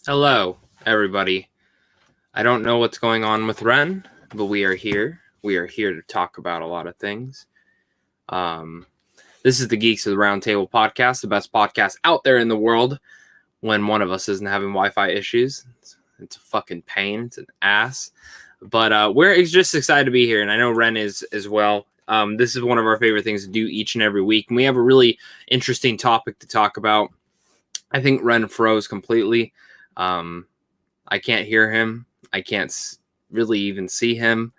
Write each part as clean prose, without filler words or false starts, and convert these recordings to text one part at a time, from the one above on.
Hello, everybody. I don't know what's going on with Ren, but we are here. We are here to talk about a lot of things. This is the Geeks of the Roundtable podcast, the best podcast out there in the world when one of us isn't having Wi-Fi issues. It's a fucking pain. It's an ass. But we're just excited to be here, and I know Ren is as well. This is one of our favorite things to do each and every week, and we have a really interesting topic to talk about. I think Ren froze completely. I can't hear him. I can't really even see him,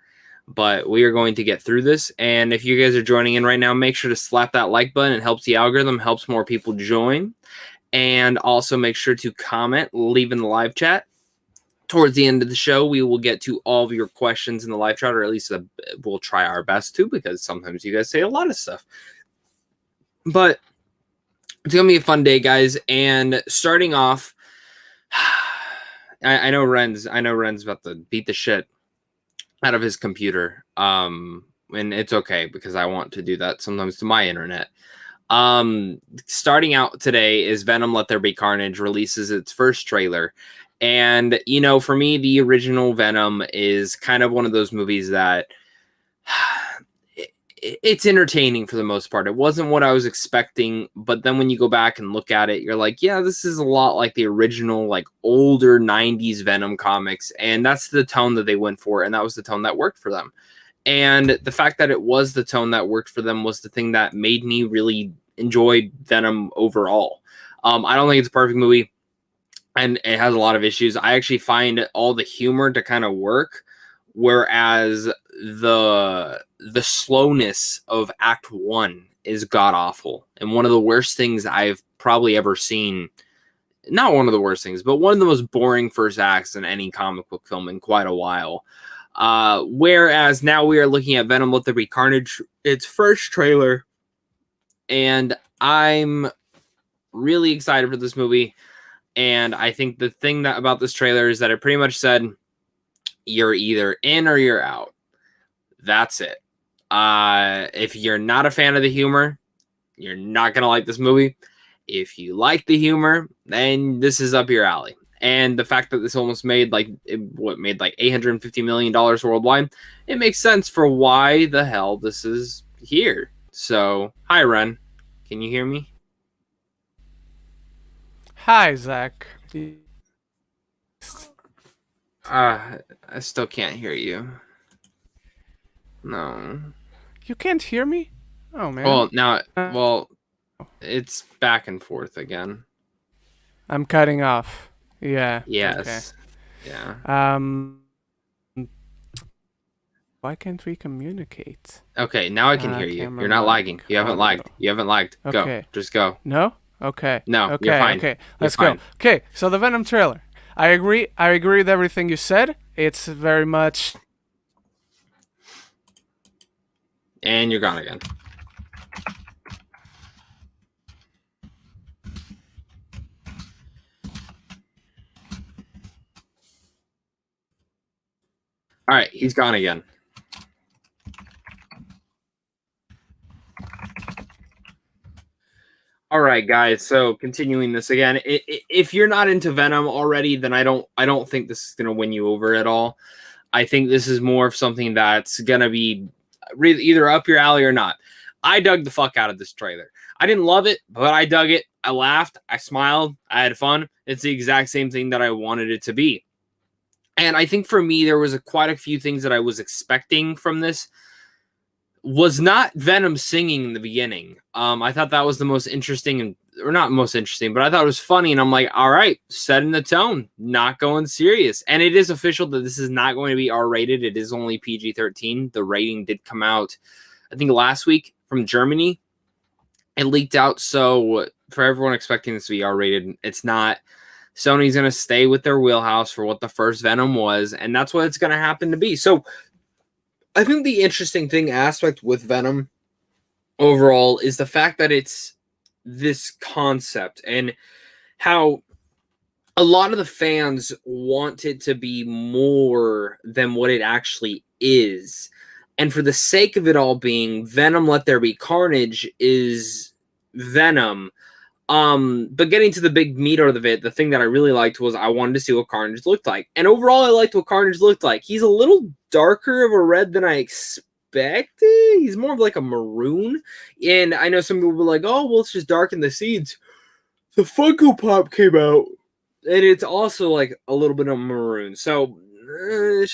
but we are going to get through this. And if you guys are joining in right now, make sure to slap that like button. It helps the algorithm, helps more people join. And also make sure to comment, leave in the live chat. Towards the end of the show, we will get to all of your questions in the live chat, or at least we'll try our best to, because sometimes you guys say a lot of stuff. But it's going to be a fun day, guys. And starting off, I know Ren's about to beat the shit out of his computer. And it's okay, because I want to do that sometimes to my internet. Starting out today is Venom Let There Be Carnage releases its first trailer. And, you know, for me, the original Venom is kind of one of those movies that it's entertaining for the most part. It wasn't what I was expecting, but then when you go back and look at it, you're like, yeah, this is a lot like the original, like, older 90s Venom comics, and that's the tone that they went for, and that was the tone that worked for them. And the fact that it was the tone that worked for them was the thing that made me really enjoy Venom overall. I don't think it's a perfect movie, and it has a lot of issues. I actually find all the humor to kind of work, whereas the slowness of Act 1 is god-awful. And one of the worst things I've probably ever seen, not one of the worst things, but one of the most boring first acts in any comic book film in quite a while. Whereas now we are looking at Venom Let There Be Carnage, its first trailer, and I'm really excited for this movie. And I think the thing about this trailer is that it pretty much said, you're either in or you're out. That's it. If you're not a fan of the humor, you're not going to like this movie. If you like the humor, then this is up your alley. And the fact that this almost made like $850 million worldwide, it makes sense for why the hell this is here. So, hi, Ren. Can you hear me? Hi, Zach. I still can't hear you. No. You can't hear me? Oh, man. Well, it's back and forth again. I'm cutting off. Yeah. Yes. Okay. Yeah. Why can't we communicate? Okay, now I can hear you. You're not lagging. You haven't lagged. You haven't lagged. Okay. Go. Just go. No? Okay. No, okay. You're fine. Okay. Let's go. Okay, so the Venom trailer. I agree with everything you said. It's very much... And you're gone again. All right, he's gone again. All right, guys. So continuing this again, if you're not into Venom already, then I don't think this is gonna win you over at all. I think this is more of something that's gonna be either up your alley or not. I dug the fuck out of this trailer. I didn't love it, but I dug it. I laughed. I smiled. I had fun. It's the exact same thing that I wanted it to be. And I think for me, there was quite a few things that I was expecting from this. Was not Venom singing in the beginning. I thought that was the most interesting, or not most interesting, but I thought it was funny. And I'm like, all right, setting the tone, not going serious. And it is official that this is not going to be R-rated. It is only PG-13. The rating did come out, I think, last week from Germany. It leaked out. So for everyone expecting this to be R-rated, it's not. Sony's going to stay with their wheelhouse for what the first Venom was. And that's what it's going to happen to be. So I think the interesting aspect with Venom overall is the fact that it's this concept and how a lot of the fans want it to be more than what it actually is. And for the sake of it all being Venom Let There Be Carnage is Venom But getting to the big meat out of it, the thing that I really liked was I wanted to see what Carnage looked like. And overall, I liked what Carnage looked like. He's a little darker of a red than I expected. He's more of like a maroon. And I know some people were like, oh, well, it's just dark in the seeds. The Funko Pop came out, and it's also like a little bit of maroon. So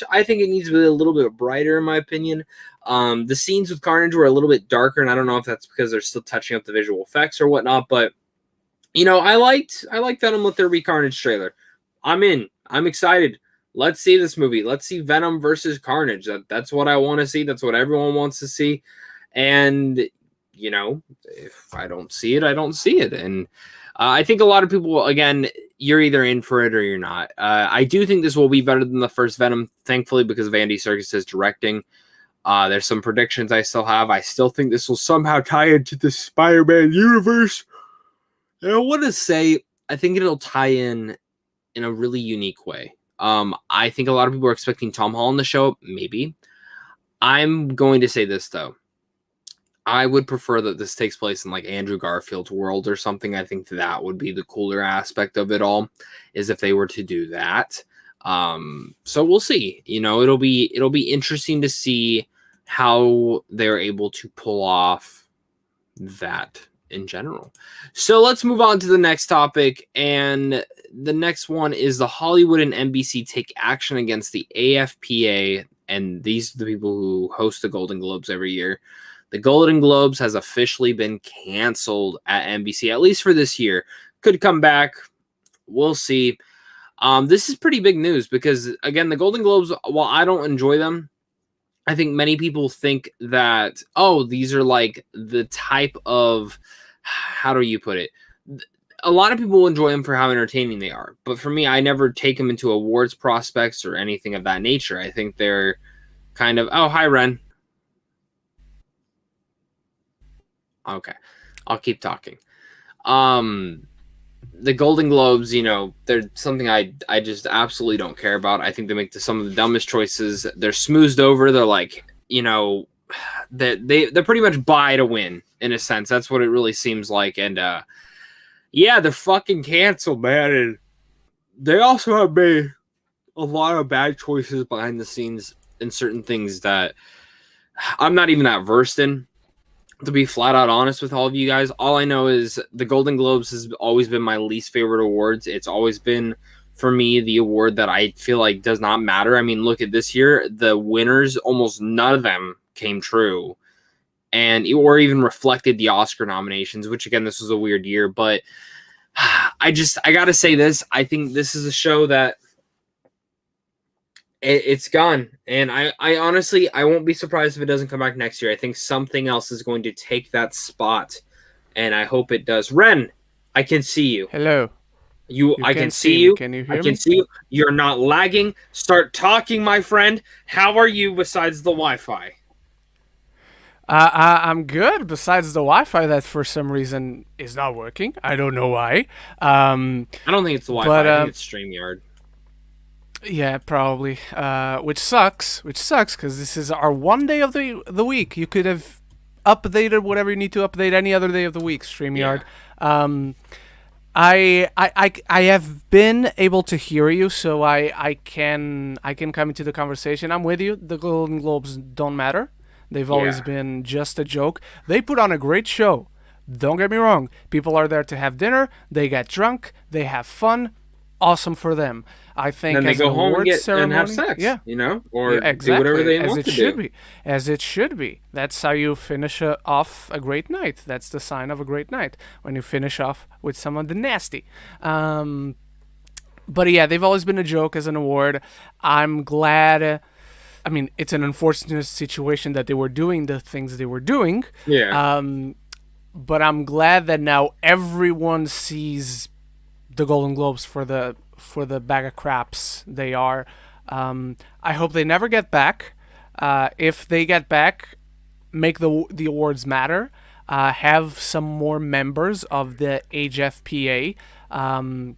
I think it needs to be a little bit brighter, in my opinion. The scenes with Carnage were a little bit darker, and I don't know if that's because they're still touching up the visual effects or whatnot, but I liked Venom Let There Be Carnage trailer. I'm in. I'm excited. Let's see this movie. Let's see Venom versus Carnage. That's what I want to see. That's what everyone wants to see. And, if I don't see it, I don't see it. And I think a lot of people, again, you're either in for it or you're not. I do think this will be better than the first Venom, thankfully, because of Andy Serkis' directing. There's some predictions I still have. I still think this will somehow tie into the Spider-Man universe. And I want to say, I think it'll tie in a really unique way. I think a lot of people are expecting Tom Holland to show up. Maybe. I'm going to say this, though. I would prefer that this takes place in like Andrew Garfield's world or something. I think that would be the cooler aspect of it all, is if they were to do that. So we'll see. It'll be interesting to see how they're able to pull off that in general. So let's move on to the next topic, and the next one is the Hollywood and NBC take action against the AFPA, and these are the people who host the Golden Globes every year. The Golden Globes has officially been canceled at NBC, at least for this year. Could come back. We'll see. This is pretty big news because, again, the Golden Globes, while I don't enjoy them, I think many people think that, these are like the type of, how do you put it? A lot of people enjoy them for how entertaining they are. But for me, I never take them into awards prospects or anything of that nature. I think they're kind of, oh, hi, Ren. Okay, I'll keep talking. The Golden Globes, they're something I just absolutely don't care about. I think they make some of the dumbest choices. They're smoothed over. They're like, they're pretty much buy to win in a sense. That's what it really seems like. And they're fucking canceled, man. And they also have made a lot of bad choices behind the scenes in certain things that I'm not even that versed in. To be flat out honest with all of you guys, all I know is the Golden Globes has always been my least favorite awards. It's always been, for me, the award that I feel like does not matter. I mean, look at this year. The winners, almost none of them came true. Or even reflected the Oscar nominations, which, again, this was a weird year. But I got to say this. I think this is a show that it's gone. And I honestly, I won't be surprised if it doesn't come back next year. I think something else is going to take that spot. And I hope it does. Ren, I can see you. Hello. I can see you. Can you hear me? I can see you. You're not lagging. Start talking, my friend. How are you besides the Wi-Fi? I'm good, besides the Wi-Fi that for some reason is not working. I don't know why. I don't think it's the Wi-Fi. I think it's StreamYard. Yeah, probably. Which sucks because this is our one day of the week. You could have updated whatever you need to update any other day of the week, StreamYard. Yeah. I have been able to hear you, so I can come into the conversation. I'm with you. The Golden Globes don't matter. They've always been just a joke. They put on a great show. Don't get me wrong. People are there to have dinner. They get drunk. They have fun. Awesome for them. I think then they as go an home award and ceremony, have sex, or exactly, do whatever they as want it to should do. be, as it should be. That's how you finish off a great night. That's the sign of a great night, when you finish off with someone nasty. But yeah, they've always been a joke as an award. I'm glad. I mean, it's an unfortunate situation that they were doing the things they were doing. Yeah. But I'm glad that now everyone sees the Golden Globes for the bag of craps they are. I hope they never get back. If they get back, make the awards matter. Have some more members of the HFPA,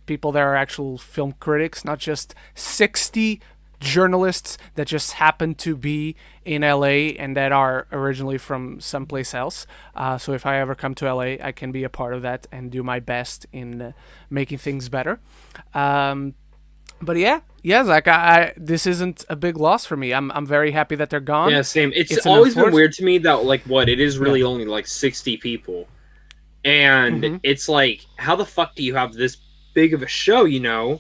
people that are actual film critics, not just 60 journalists that just happen to be in LA and that are originally from someplace else. So if I ever come to LA, I can be a part of that and do my best in making things better. But yeah, Zach, this isn't a big loss for me. I'm very happy that they're gone. Yeah, same. It's always been weird to me that it is really only like 60 people. And it's like, how the fuck do you have this big of a show, you know?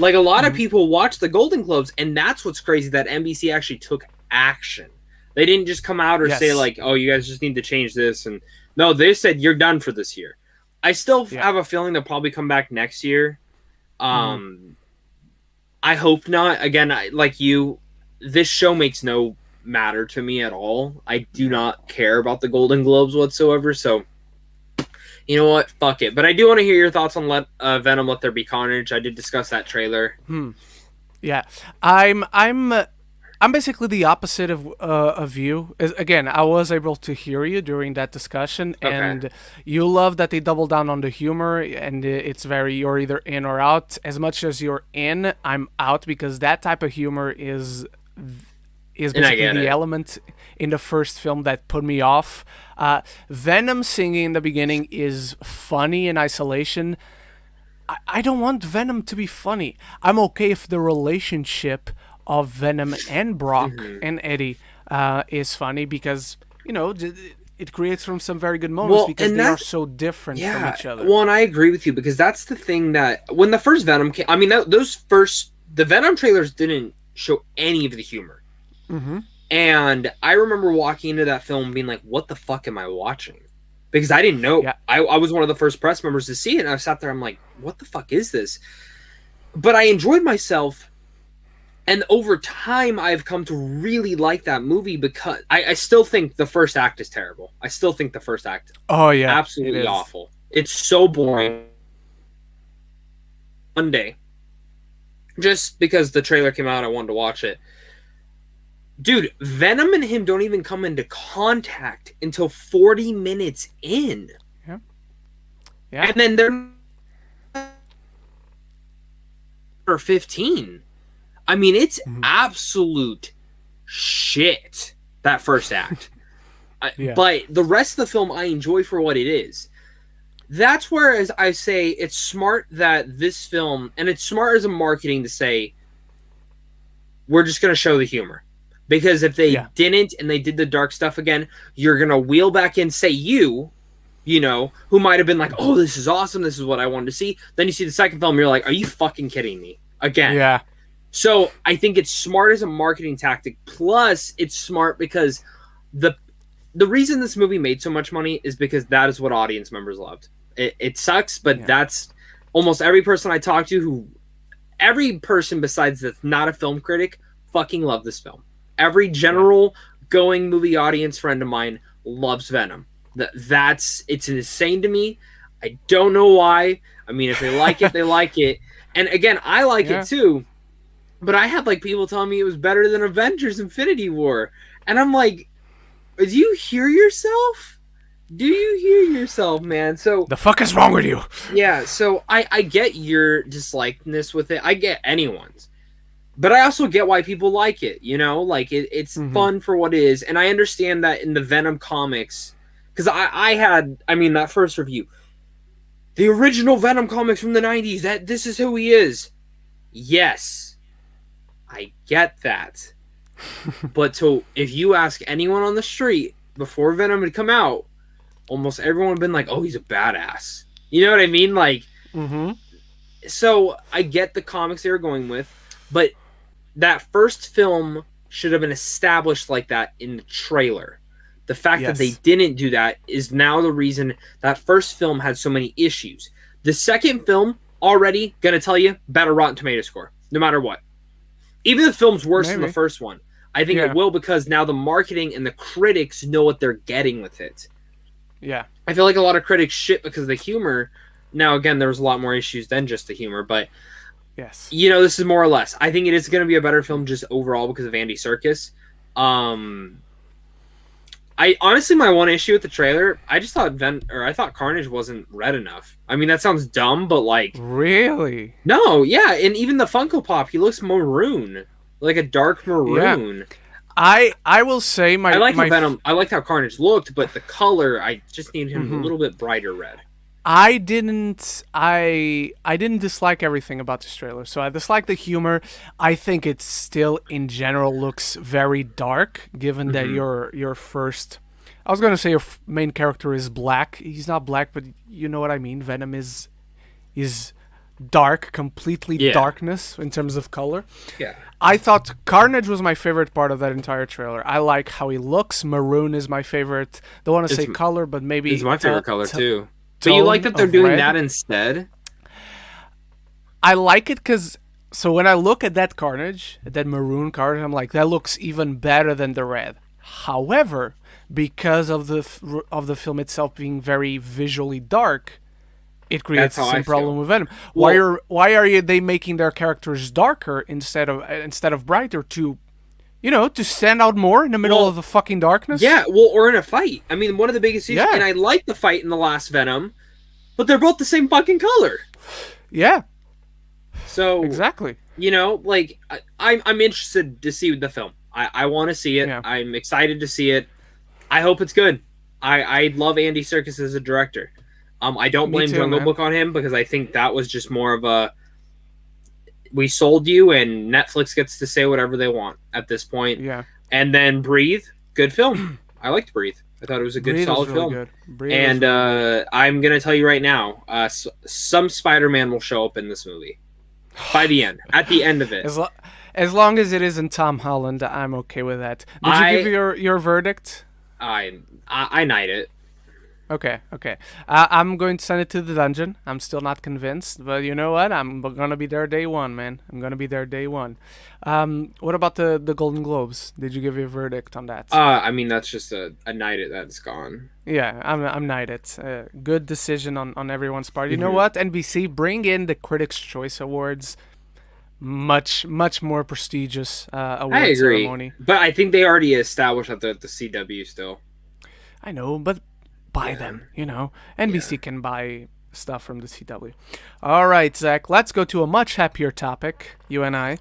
Like, a lot of people watch the Golden Globes, and that's what's crazy, that NBC actually took action. They didn't just come out or say, like, oh, you guys just need to change this. And no, they said, you're done for this year. I still have a feeling they'll probably come back next year. I hope not. Again, like you, this show makes no matter to me at all. I do not care about the Golden Globes whatsoever, so you know what? Fuck it. But I do want to hear your thoughts on Venom: Let There Be Carnage. I did discuss that trailer. Yeah, I'm basically the opposite of you. Again, I was able to hear you during that discussion, and you love that they double down on the humor, and it's very, you're either in or out. As much as you're in, I'm out, because that type of humor is basically the element in the first film that put me off. Venom singing in the beginning is funny in isolation. I don't want Venom to be funny. I'm okay if the relationship of Venom and Brock and Eddie is funny, because, you know, it creates from some very good moments, because they are so different from each other. Well, and I agree with you, because that's the thing, that when the first Venom came, I mean, the Venom trailers didn't show any of the humor. And I remember walking into that film being like, what the fuck am I watching? Because I didn't know. I was one of the first press members to see it, and I sat there, I'm like, what the fuck is this? But I enjoyed myself. And over time, I've come to really like that movie, because I still think the first act is terrible. I still think the first act absolutely awful. It's so boring. One day, just because the trailer came out, I wanted to watch it. Dude, Venom and him don't even come into contact until 40 minutes in. Yeah. And then they're for 15. I mean, it's absolute shit, that first act. But the rest of the film I enjoy for what it is. That's where, as I say, it's smart that this film, and it's smart as a marketing to say, we're just going to show the humor. Because if they didn't, and they did the dark stuff again, you're going to wheel back in, say you know, who might have been like, oh, this is awesome, this is what I wanted to see. Then you see the second film, you're like, are you fucking kidding me? Again. Yeah. So I think it's smart as a marketing tactic. Plus, it's smart because the reason this movie made so much money is because that is what audience members loved. It sucks, but that's almost every person I talk to, every person besides that's not a film critic, fucking loved this film. Every general going movie audience friend of mine loves Venom. It's insane to me. I don't know why. I mean, if they like it, they like it. And again, I like it too. But I had like people telling me it was better than Avengers Infinity War. And I'm like, do you hear yourself? Do you hear yourself, man? So the fuck is wrong with you? Yeah, so I get your dislikeness with it. I get anyone's. But I also get why people like it, you know? Like, it's fun for what it is. And I understand that in the Venom comics, because I had that first review. The original Venom comics from the 90s, this is who he is. Yes, I get that. But if you ask anyone on the street before Venom had come out, almost everyone would have been like, oh, he's a badass. You know what I mean? Like, so I get the comics they were going with, but that first film should have been established like that in the trailer. The fact that they didn't do that is now the reason that first film had so many issues. The second film, already gonna tell you, better Rotten Tomato score, no matter what. Even if the film's worse than the first one, I think it will, because now the marketing and the critics know what they're getting with it. Yeah. I feel like a lot of critics shit because of the humor. Now, again, there was a lot more issues than just the humor, but you know, this is more or less. I think it is going to be a better film just overall because of Andy Serkis. I honestly, my one issue with the trailer, I just thought I thought Carnage wasn't red enough. I mean, that sounds dumb, but like, really? No, yeah, and even the Funko Pop, he looks maroon. like a dark maroon. I will say I like how Venom. I liked how Carnage looked, but the color, I just needed him a little bit brighter red. I didn't dislike everything about this trailer. So I dislike the humor. I think it still in general looks very dark, given that your first, I was gonna say your main character is black. He's not black, but you know what I mean. Venom is dark, completely darkness in terms of color. Yeah. I thought Carnage was my favorite part of that entire trailer. I like how he looks. Maroon is my favorite. Don't want to say color, but maybe it's my favorite color too. But you like that they're doing red. That instead? I like it because, so when I look at that Carnage, that maroon Carnage, I'm like, that looks even better than the red. However, because of the film itself being very visually dark, it creates some problem with Venom. Well, why are they making their characters darker instead of brighter to, to stand out more in the middle of the fucking darkness? Yeah, well, or in a fight. I mean, one of the biggest issues, and I like the fight in the last Venom, but they're both the same fucking color. Yeah. So exactly. I'm interested to see the film. I want to see it. Yeah. I'm excited to see it. I hope it's good. I love Andy Serkis as a director. I don't blame Jungle Book on him because I think that was just more of a, we sold you and Netflix gets to say whatever they want at this point. Yeah. And then Breathe, good film. I liked Breathe. I thought it was a good, solid film. Good. And I'm going to tell you right now, some Spider-Man will show up in this movie by the end, at the end of it. As long as it isn't Tom Holland, I'm okay with that. Did you give your verdict? I knight it. Okay. I'm going to send it to the dungeon. I'm still not convinced, but you know what? I'm gonna be there day one, man. I'm gonna be there day one. What about the Golden Globes? Did you give your verdict on that? I mean, that's just a knight it that's gone. Yeah, I'm knighted. Good decision on everyone's part. You know what? NBC, bring in the Critics' Choice Awards. Much more prestigious award ceremony. But I think they already established that the CW still. I know, but buy them, NBC can buy stuff from the CW. All right, Zach, let's go to a much happier topic, you and I,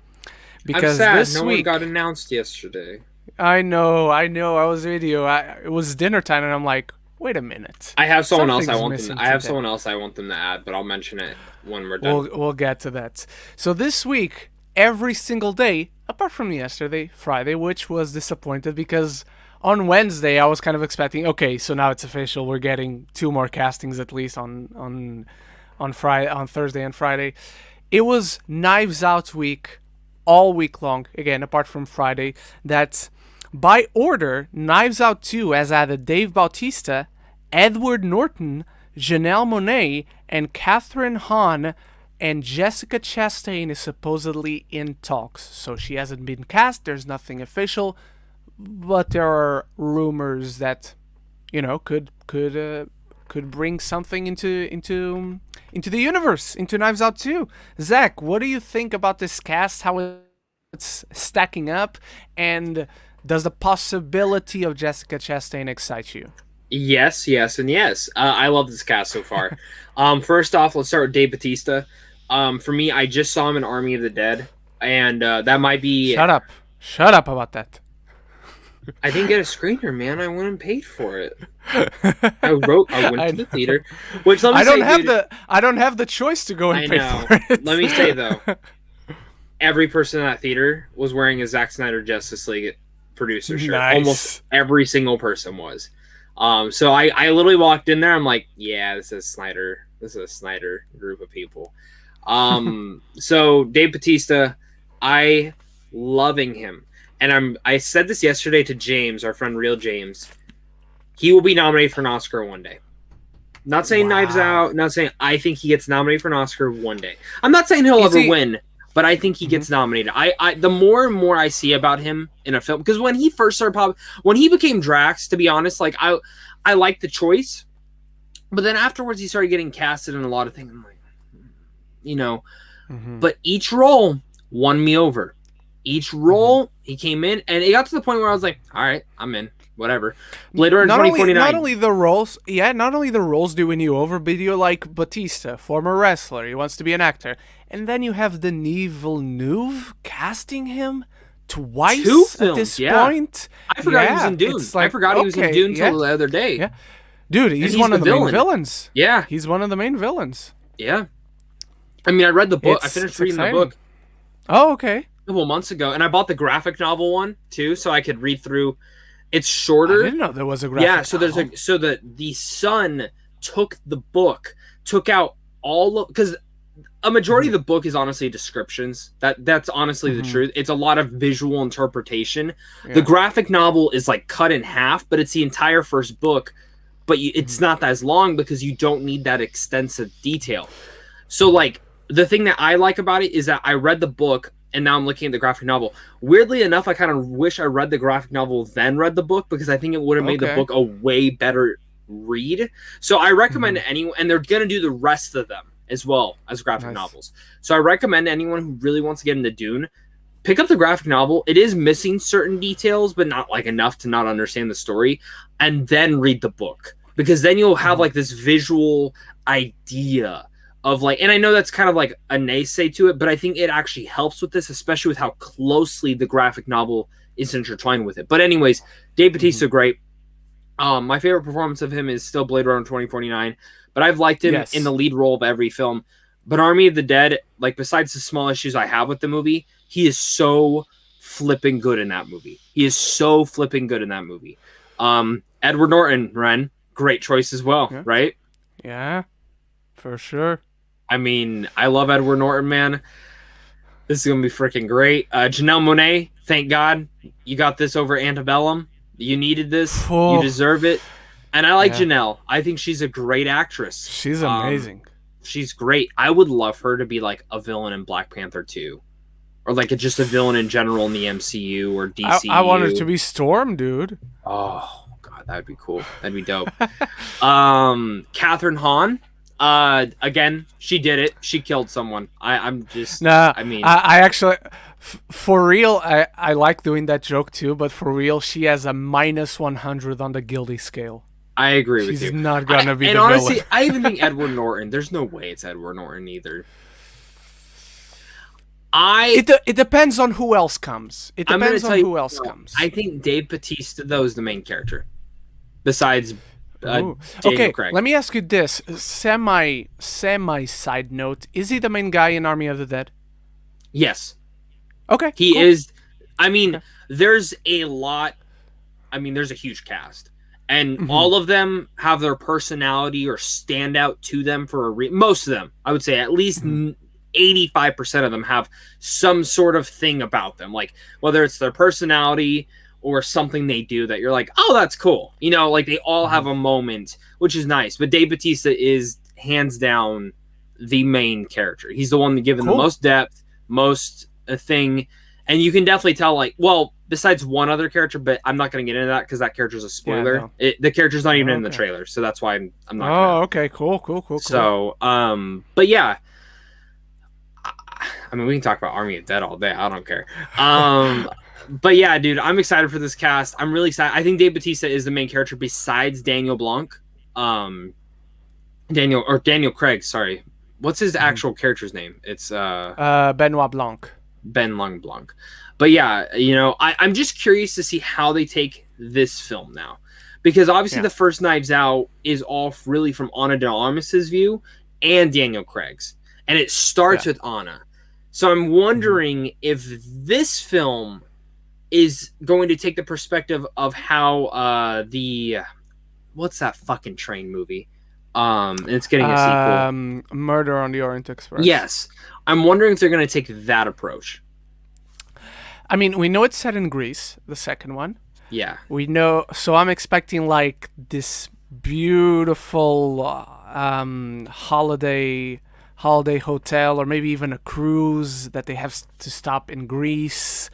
because I'm sad. this week one got announced yesterday. I know. I was video. It was dinner time, and I'm like, wait a minute. I have someone else I want them. I have someone else I want them to add, but I'll mention it when we're done. We'll get to that. So this week, every single day, apart from yesterday, Friday, which was disappointed because on Wednesday, I was kind of expecting, okay, so now it's official. We're getting 2 more castings at least on Thursday and Friday. It was Knives Out week, all week long. Again, apart from Friday, that by order, Knives Out 2 has added Dave Bautista, Edward Norton, Janelle Monáe, and Kathryn Hahn, and Jessica Chastain is supposedly in talks. So she hasn't been cast. There's nothing official. But there are rumors that, could bring something into the universe, into Knives Out 2. Zach, what do you think about this cast? How it's stacking up, and does the possibility of Jessica Chastain excite you? Yes, and yes. I love this cast so far. First off, let's start with Dave Bautista. For me, I just saw him in Army of the Dead, and that might be. Shut up about that. I didn't get a screener, man. I went and paid for it. I went to the theater. Which I don't have the choice to go and pay for it. Let me say though, every person in that theater was wearing a Zack Snyder Justice League producer shirt. Nice. Almost every single person was. So I literally walked in there. I'm like, yeah, this is Snyder. This is a Snyder group of people. So Dave Bautista, I loving him. And I said this yesterday to James, our friend Real James. He will be nominated for an Oscar one day. Not saying Knives Out. Not saying I think he gets nominated for an Oscar one day. I'm not saying he'll ever win, but I think he gets nominated. I the more and more I see about him in a film, because when he first started when he became Drax, to be honest, like I liked the choice, but then afterwards he started getting casted in a lot of things. I'm like, but each role won me over. Each role, he came in, and it got to the point where I was like, all right, I'm in. Whatever. Later in 2049. Not only the roles do win you over, but you're like Bautista, former wrestler. He wants to be an actor. And then you have Denis Villeneuve casting him twice at films, this yeah. point. I forgot he was in Dune. It's like, I forgot he was in Dune till the other day. Yeah. Dude, he's he's one the of the main villain. villains. Yeah. He's one of the main villains. Yeah. I mean, I read the book. I finished reading the book Oh, okay. a couple months ago, and I bought the graphic novel one too, so I could read through. It's shorter. I didn't know there was a graphic novel. So the son took the book, took out all of, because a majority of the book is honestly descriptions. That's honestly the truth. It's a lot of visual interpretation. Yeah. The graphic novel is like cut in half, but it's the entire first book, but it's not as long because you don't need that extensive detail. So like the thing that I like about it is that I read the book and now I'm looking at the graphic novel. Weirdly enough, I kind of wish I read the graphic novel then read the book, because I think it would have made the book a way better read. So I recommend anyone, and they're going to do the rest of them as well as graphic novels. So I recommend anyone who really wants to get into Dune, pick up the graphic novel. It is missing certain details, but not like enough to not understand the story, and then read the book, because then you'll have like this visual idea of like, and I know that's kind of like a naysay to it, but I think it actually helps with this, especially with how closely the graphic novel is intertwined with it. But anyways, Dave Bautista, great. My favorite performance of him is still Blade Runner 2049, but I've liked him in the lead role of every film. But Army of the Dead, like besides the small issues I have with the movie, he is so flipping good in that movie. Edward Norton, Ren, great choice as well, right? Yeah, for sure. I mean, I love Edward Norton, man. This is going to be freaking great. Janelle Monáe, thank God you got this over Antebellum. You needed this. You deserve it. And I like Janelle. I think she's a great actress. She's amazing. She's great. I would love her to be like a villain in Black Panther 2. Or like just a villain in general in the MCU or DCU. I want her to be Storm, dude. Oh, God, that would be cool. That'd be dope. Kathryn Hahn. Again, she did it. She killed someone. I actually, for real, I like doing that joke too, but for real, she has a -100 on the guilty scale. I agree with you. She's not gonna be the honestly, villain. I even think Edward Norton, there's no way it's Edward Norton either. It depends on who else comes. Comes. I think Dave Bautista, though, is the main character. Besides Daniel Craig. Let me ask you this. Semi side note. Is he the main guy in Army of the Dead? Yes. Okay. He is. I mean, there's a lot. I mean, there's a huge cast. And all of them have their personality or stand out to them for a reason. Most of them, I would say at least 85% of them have some sort of thing about them. Like, whether it's their personality or something they do that you're like, oh, that's cool. You know, like they all have a moment, which is nice. But Dave Bautista is hands down the main character. He's the one given the most depth, most thing. And you can definitely tell, like, well, besides one other character, but I'm not going to get into that because that character's a spoiler. Yeah, the character's not even in the trailer, so that's why I'm not. Oh, okay, cool. So, but yeah, I mean, we can talk about Army of Dead all day. I don't care. But yeah, dude, I'm excited for this cast. I'm really excited. I think Dave Bautista is the main character besides Daniel Blanc. Daniel Craig. Sorry, what's his actual character's name? It's Benoit Blanc. Ben Blanc. But yeah, you know, I'm just curious to see how they take this film now. Because obviously the first Knives Out is all really from Ana de Armas's view and Daniel Craig's. And it starts with Ana. So I'm wondering if this film is going to take the perspective of how what's that fucking train movie? And it's getting a sequel. Murder on the Orient Express. Yes. I'm wondering if they're going to take that approach. I mean, we know it's set in Greece, the second one. Yeah. We know, so I'm expecting like this beautiful holiday hotel, or maybe even a cruise that they have to stop in Greece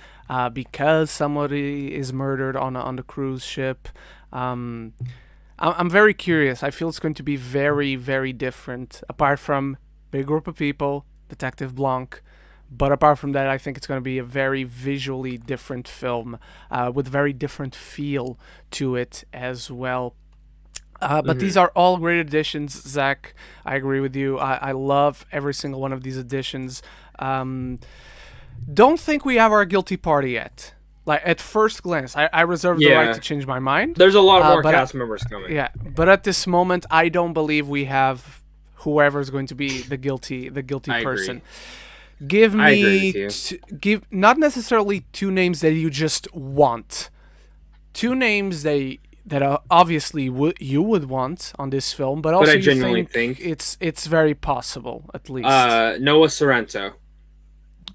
because somebody is murdered on the cruise ship. I'm very curious. I feel it's going to be very, very different, apart from big group of people, Detective Blanc. But apart from that, I think it's going to be a very visually different film with very different feel to it as well. But these are all great additions, Zach. I agree with you. I love every single one of these additions. Don't think we have our guilty party yet. Like at first glance, I reserve the right Yeah. to change my mind. There's a lot more but cast members coming. Yeah, but at this moment, I don't believe we have whoever's going to be the guilty I person. agree. Give I agree me with give not necessarily two names that you just want. Two names that obviously you would want on this film, but also I you genuinely think think it's very possible at least. Noah Sorrento.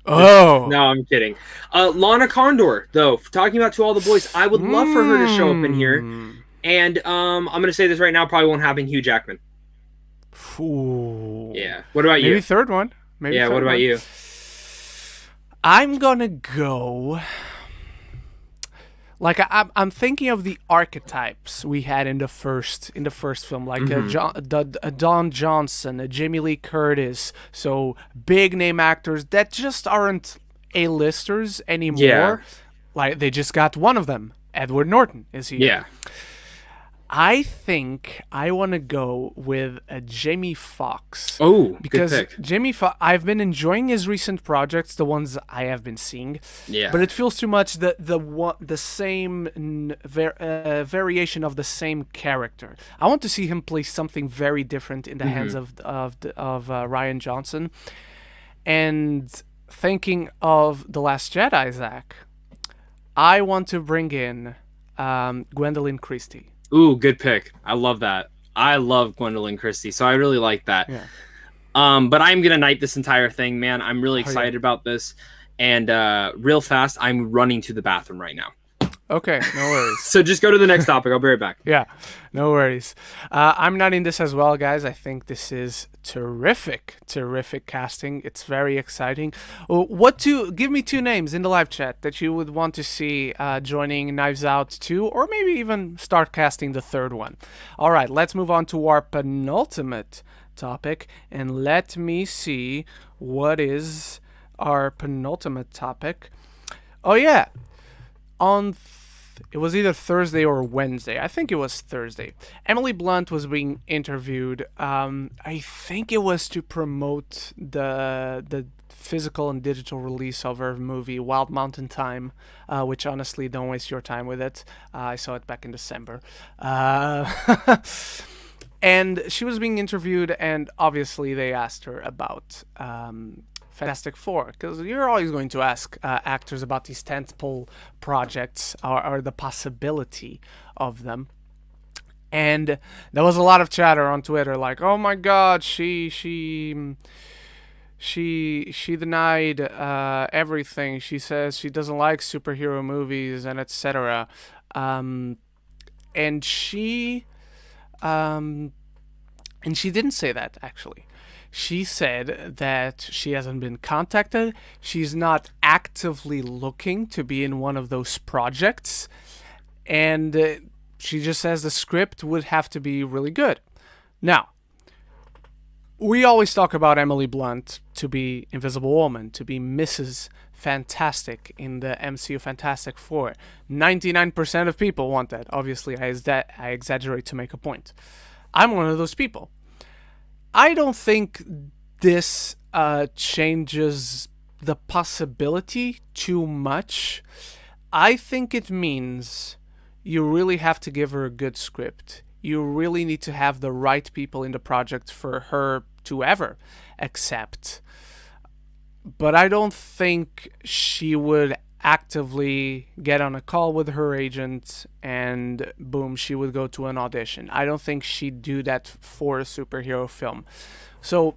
Oh. No, I'm kidding. Lana Condor, though, talking about To All the Boys, I would love for her to show up in here. And I'm gonna say this right now, probably won't happen. Hugh Jackman. Ooh. Yeah. What about you? Maybe third one. Maybe Yeah. third What about one. you? I'm gonna go. Like I'm thinking of the archetypes we had in the first film, like Don Johnson, Jamie Lee Curtis, so big name actors that just aren't A-listers anymore. Yeah. Like they just got one of them. Edward Norton is here. Yeah. I think I want to go with Jamie Foxx. Oh, because good pick. Jamie Foxx, I've been enjoying his recent projects, the ones I have been seeing. Yeah. But it feels too much the same variation of the same character. I want to see him play something very different in the hands of Ryan Johnson. And thinking of The Last Jedi, Zach, I want to bring in Gwendolyn Christie. Ooh, good pick. I love that. I love Gwendolyn Christie, so I really like that. Yeah. But I'm gonna knight this entire thing, man. I'm really excited about this. And real fast, I'm running to the bathroom right now. Okay, no worries. So just go to the next topic. I'll be right back. Yeah, no worries. I'm not in this as well, guys. I think this is terrific casting. It's very exciting. Give me two names in the live chat that you would want to see joining Knives Out 2, or maybe even start casting the third one. All right, let's move on to our penultimate topic, and let me see what is our penultimate topic. Oh yeah, it was either Thursday or Wednesday. I think it was Thursday. Emily Blunt was being interviewed. I think it was to promote the physical and digital release of her movie Wild Mountain Thyme, which honestly, don't waste your time with it. I saw it back in December. And she was being interviewed, and obviously they asked her about Fantastic Four, because you're always going to ask actors about these tentpole projects or the possibility of them. And there was a lot of chatter on Twitter, like, "Oh my God, she denied everything. She says she doesn't like superhero movies and etc." And she didn't say that, actually. She said that she hasn't been contacted. She's not actively looking to be in one of those projects. And she just says the script would have to be really good. Now, we always talk about Emily Blunt to be Invisible Woman, to be Mrs. Fantastic in the MCU Fantastic Four. 99% of people want that. Obviously, I exaggerate to make a point. I'm one of those people. I don't think this changes the possibility too much. I think it means you really have to give her a good script. You really need to have the right people in the project for her to ever accept. But I don't think she would actively get on a call with her agent and boom, she would go to an audition. I don't think she'd do that for a superhero film. So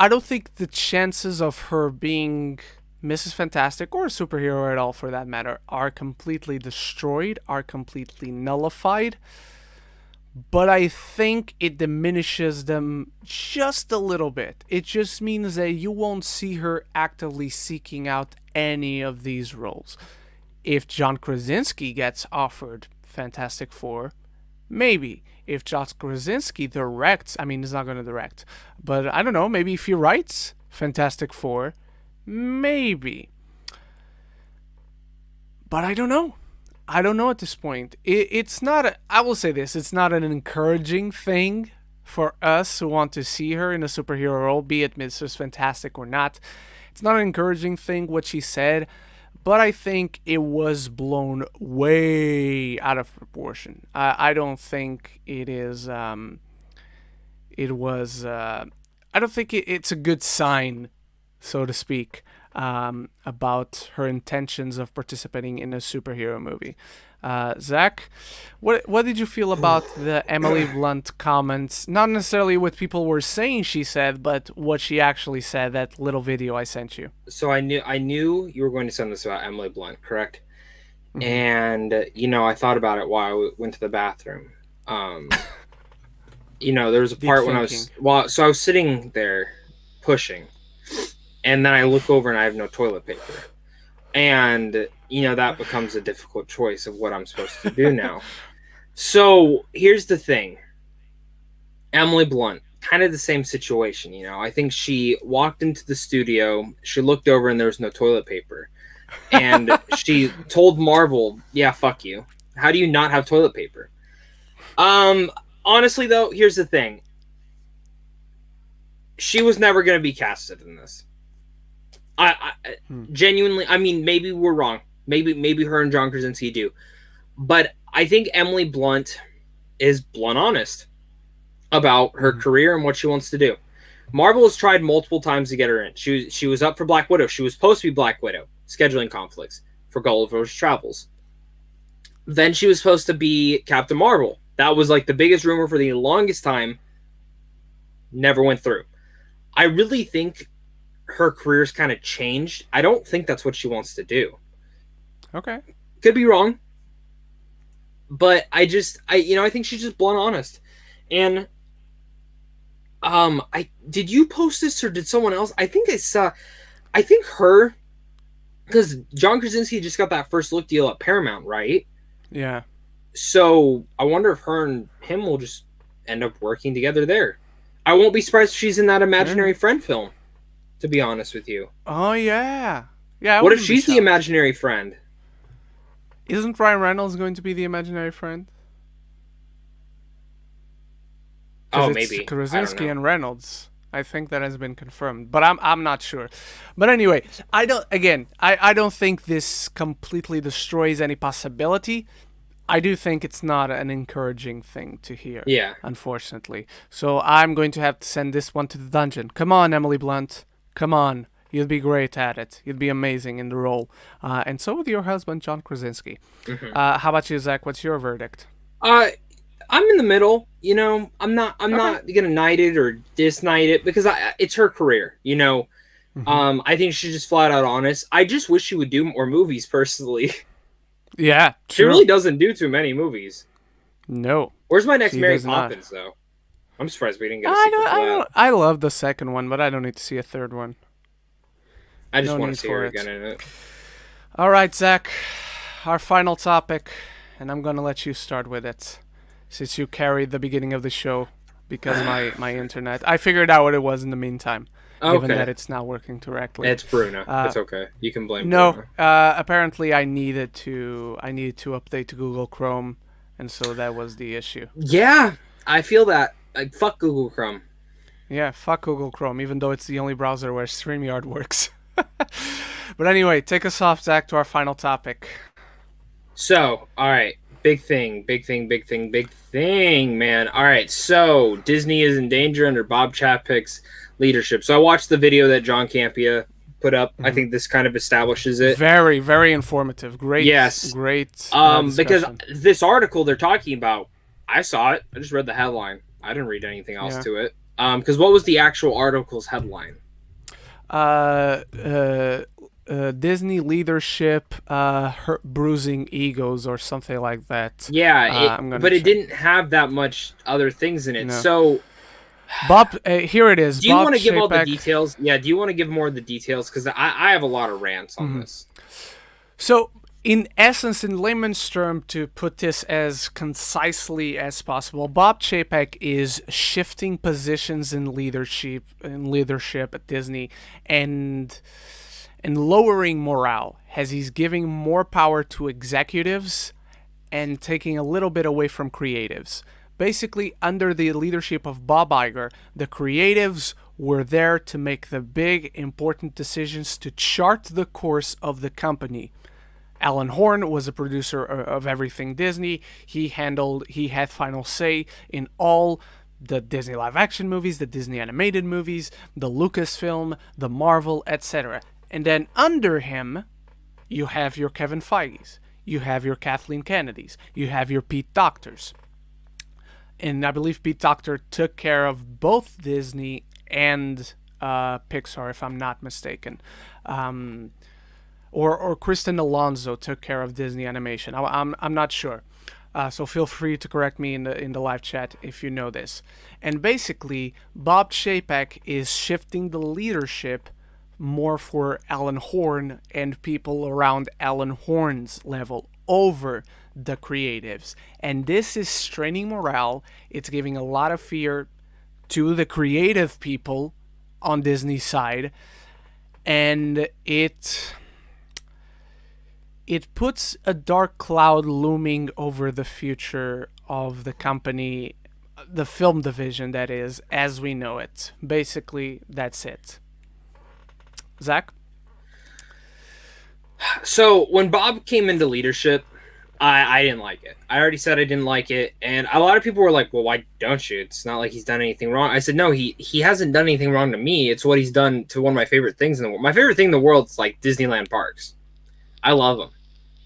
I don't think the chances of her being Mrs. Fantastic or a superhero at all for that matter are completely destroyed, are completely nullified. But I think it diminishes them just a little bit. It just means that you won't see her actively seeking out any of these roles. If John Krasinski gets offered Fantastic Four, maybe. If John Krasinski directs, I mean, he's not going to direct, but I don't know, maybe if he writes Fantastic Four, maybe. But I don't know. I don't know at this point. It's not, I will say this, it's not an encouraging thing for us who want to see her in a superhero role, be it Mrs. Fantastic or not. it's not an encouraging thing what she said, but I think it was blown way out of proportion. I don't think it is. It was. I don't think it's a good sign, so to speak, about her intentions of participating in a superhero movie. Zach, what did you feel about the Emily Blunt comments? Not necessarily what people were saying she said, but what she actually said. That little video I sent you. So I knew you were going to send this about Emily Blunt, correct? Mm-hmm. And I thought about it while I went to the bathroom. There was a part when I was sitting there pushing, and then I look over and I have no toilet paper. And, that becomes a difficult choice of what I'm supposed to do now. So here's the thing. Emily Blunt, kind of the same situation, I think she walked into the studio, she looked over and there was no toilet paper. And she told Marvel, yeah, fuck you. How do you not have toilet paper? Honestly, though, here's the thing. She was never going to be casted in this. I genuinely, maybe we're wrong. Maybe her and John Krasinski do. But I think Emily Blunt is blunt honest about her career and what she wants to do. Marvel has tried multiple times to get her in. She was up for Black Widow. She was supposed to be Black Widow. Scheduling conflicts for Gulliver's Travels. Then she was supposed to be Captain Marvel. That was like the biggest rumor for the longest time. Never went through. I really think her career's kind of changed. I don't think that's what she wants to do. Okay. Could be wrong. But I think she's just blunt honest. And did you post this or did someone else? I think her, because John Krasinski just got that first look deal at Paramount, right? Yeah. So I wonder if her and him will just end up working together there. I won't be surprised if she's in that Imaginary Friend film, to be honest with you. Oh, yeah. Yeah. What if she's the imaginary friend? Isn't Ryan Reynolds going to be the imaginary friend? Oh, it's maybe. Krasinski and Reynolds. I think that has been confirmed, but I'm not sure. But anyway, I don't think this completely destroys any possibility. I do think it's not an encouraging thing to hear. Yeah. Unfortunately. So I'm going to have to send this one to the dungeon. Come on, Emily Blunt. Come on. You'd be great at it. You'd be amazing in the role. And so would your husband, John Krasinski. Mm-hmm. How about you, Zach? What's your verdict? I'm in the middle. I'm not gonna knight it or disknight it because it's her career. Mm-hmm. I think she's just flat out honest. I just wish she would do more movies, personally. Yeah, true. She really doesn't do too many movies. No. Where's my next Mary Poppins, though? I'm surprised we didn't get a sequel to that. I love the second one, but I don't need to see a third one. I just want to see her again in it. All right, Zach. Our final topic, and I'm going to let you start with it, since you carried the beginning of the show because my internet. I figured out what it was in the meantime. Given that it's not working correctly. It's Bruno. It's okay. You can blame Bruno. Apparently I needed to update to Google Chrome, and so that was the issue. Yeah, I feel that. Like, fuck Google Chrome. Yeah, fuck Google Chrome, even though it's the only browser where StreamYard works. But anyway, take us off, Zach, to our final topic. So, all right. Big thing, man. All right, so Disney is in danger under Bob Chapek's leadership. So I watched the video that John Campea put up. Mm-hmm. I think this kind of establishes it. Very, very informative. Great. Yes. Great. Because this article they're talking about, I saw it. I just read the headline. I didn't read anything else to it. Because what was the actual article's headline? Disney leadership bruising egos or something like that. Yeah, but it didn't have that much other things in it. No. So, Bob, here it is. Do you want to give all the details? Yeah, do you want to give more of the details? Because I have a lot of rants on this. So, in essence, in layman's term, to put this as concisely as possible, Bob Chapek is shifting positions in leadership at Disney and lowering morale, as he's giving more power to executives and taking a little bit away from creatives. Basically, under the leadership of Bob Iger, the creatives were there to make the big, important decisions to chart the course of the company. Alan Horn was a producer of everything Disney. He had final say in all the Disney live-action movies, the Disney animated movies, the Lucasfilm, the Marvel, etc. And then under him, you have your Kevin Feige's, you have your Kathleen Kennedy's, you have your Pete Docters. And I believe Pete Docter took care of both Disney and Pixar, if I'm not mistaken. Or Kristen Alonso took care of Disney Animation. I'm not sure. So feel free to correct me in the live chat if you know this. And basically, Bob Chapek is shifting the leadership more for Alan Horn and people around Alan Horn's level over the creatives. And this is straining morale. It's giving a lot of fear to the creative people on Disney's side. And it puts a dark cloud looming over the future of the company, the film division, that is, as we know it. Basically, that's it. Zach? So, when Bob came into leadership, I didn't like it. I already said I didn't like it, and a lot of people were like, well, why don't you? It's not like he's done anything wrong. I said, no, he hasn't done anything wrong to me. It's what he's done to one of my favorite things in the world. My favorite thing in the world is, like, Disneyland parks. I love them.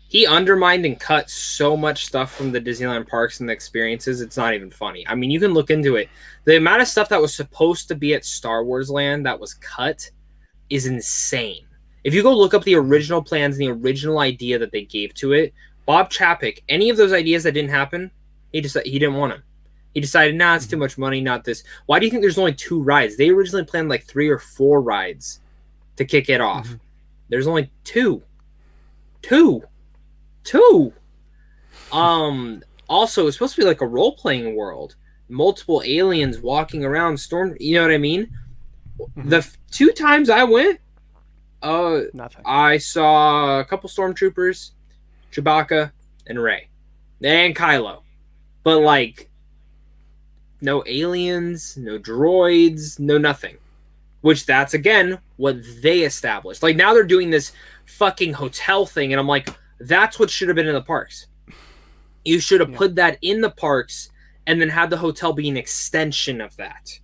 He undermined and cut so much stuff from the Disneyland parks and the experiences, it's not even funny. I mean, you can look into it. The amount of stuff that was supposed to be at Star Wars Land that was cut is insane. If you go look up the original plans and the original idea that they gave to it, Bob Chapek, any of those ideas that didn't happen, he didn't want them. He decided, nah, it's too much money, not this. Why do you think there's only 2 rides? They originally planned like 3 or 4 rides to kick it off. Mm-hmm. There's only 2. 2. Also, it's supposed to be like a role-playing world. Multiple aliens walking around, you know what I mean? Mm-hmm. The 2 times I went, nothing. I saw a couple stormtroopers, Chewbacca, and Rey. And Kylo. But, like, no aliens, no droids, no nothing. Which that's, again, what they established. Like, now they're doing this fucking hotel thing, and I'm like, that's what should have been in the parks. You should have put that in the parks and then had the hotel be an extension of that.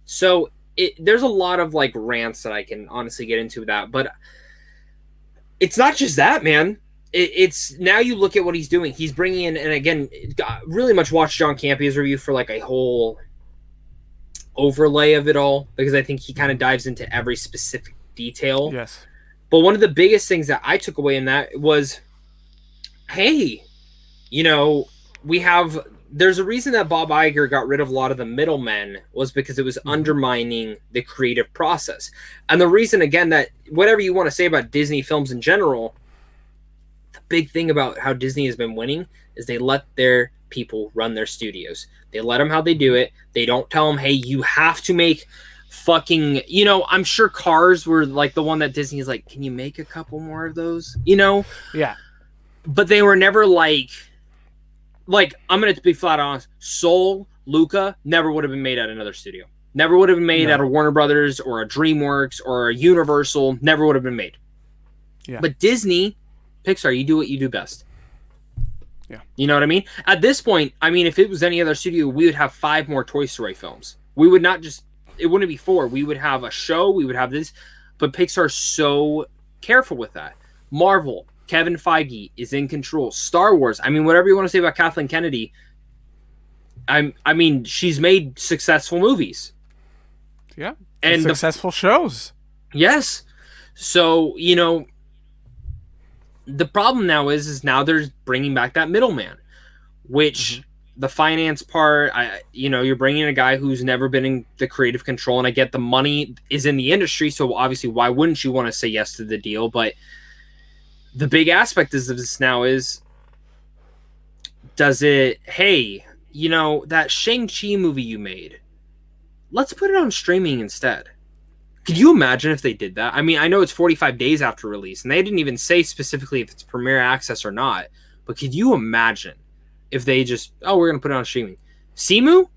So there's a lot of like rants that I can honestly get into that, but it's not just that, man. It's now you look at what he's doing. He's bringing in, and again, really much watch John Campia's review for like a whole overlay of it all, because I think he kind of dives into every specific detail. Yes. But one of the biggest things that I took away in that was, hey, you know, there's a reason that Bob Iger got rid of a lot of the middlemen, was because it was undermining the creative process. And the reason, again, that whatever you want to say about Disney films in general, the big thing about how Disney has been winning is they let their people run their studios. They let them how they do it. They don't tell them, hey, you have to make fucking, you know, I'm sure Cars were like the one that Disney is like, can you make a couple more of those? You know? Yeah. But they were never like I'm going to be flat honest, Soul, Luca never would have been made at another studio. Never would have been made at a Warner Brothers or a DreamWorks or a Universal. Never would have been made. Yeah. But Disney, Pixar, you do what you do best. Yeah. You know what I mean? At this point, I mean, if it was any other studio, we would have 5 more Toy Story films. We would not just, it wouldn't be 4. We would have a show. We would have this. But Pixar's so careful with that. Marvel, Kevin Feige is in control. Star Wars, I mean, whatever you want to say about Kathleen Kennedy, I mean, she's made successful movies. Yeah. And successful shows. Yes. So, you know, the problem now is now they're bringing back that middleman, which the finance part, you're bringing in a guy who's never been in the creative control, and I get the money is in the industry, so obviously why wouldn't you want to say yes to the deal? But the big aspect of this now is, does it, hey, you know, that Shang-Chi movie you made, let's put it on streaming instead. Could you imagine if they did that? I mean, I know it's 45 days after release, and they didn't even say specifically if it's premiere access or not, but could you imagine if they just, we're going to put it on streaming? Simu?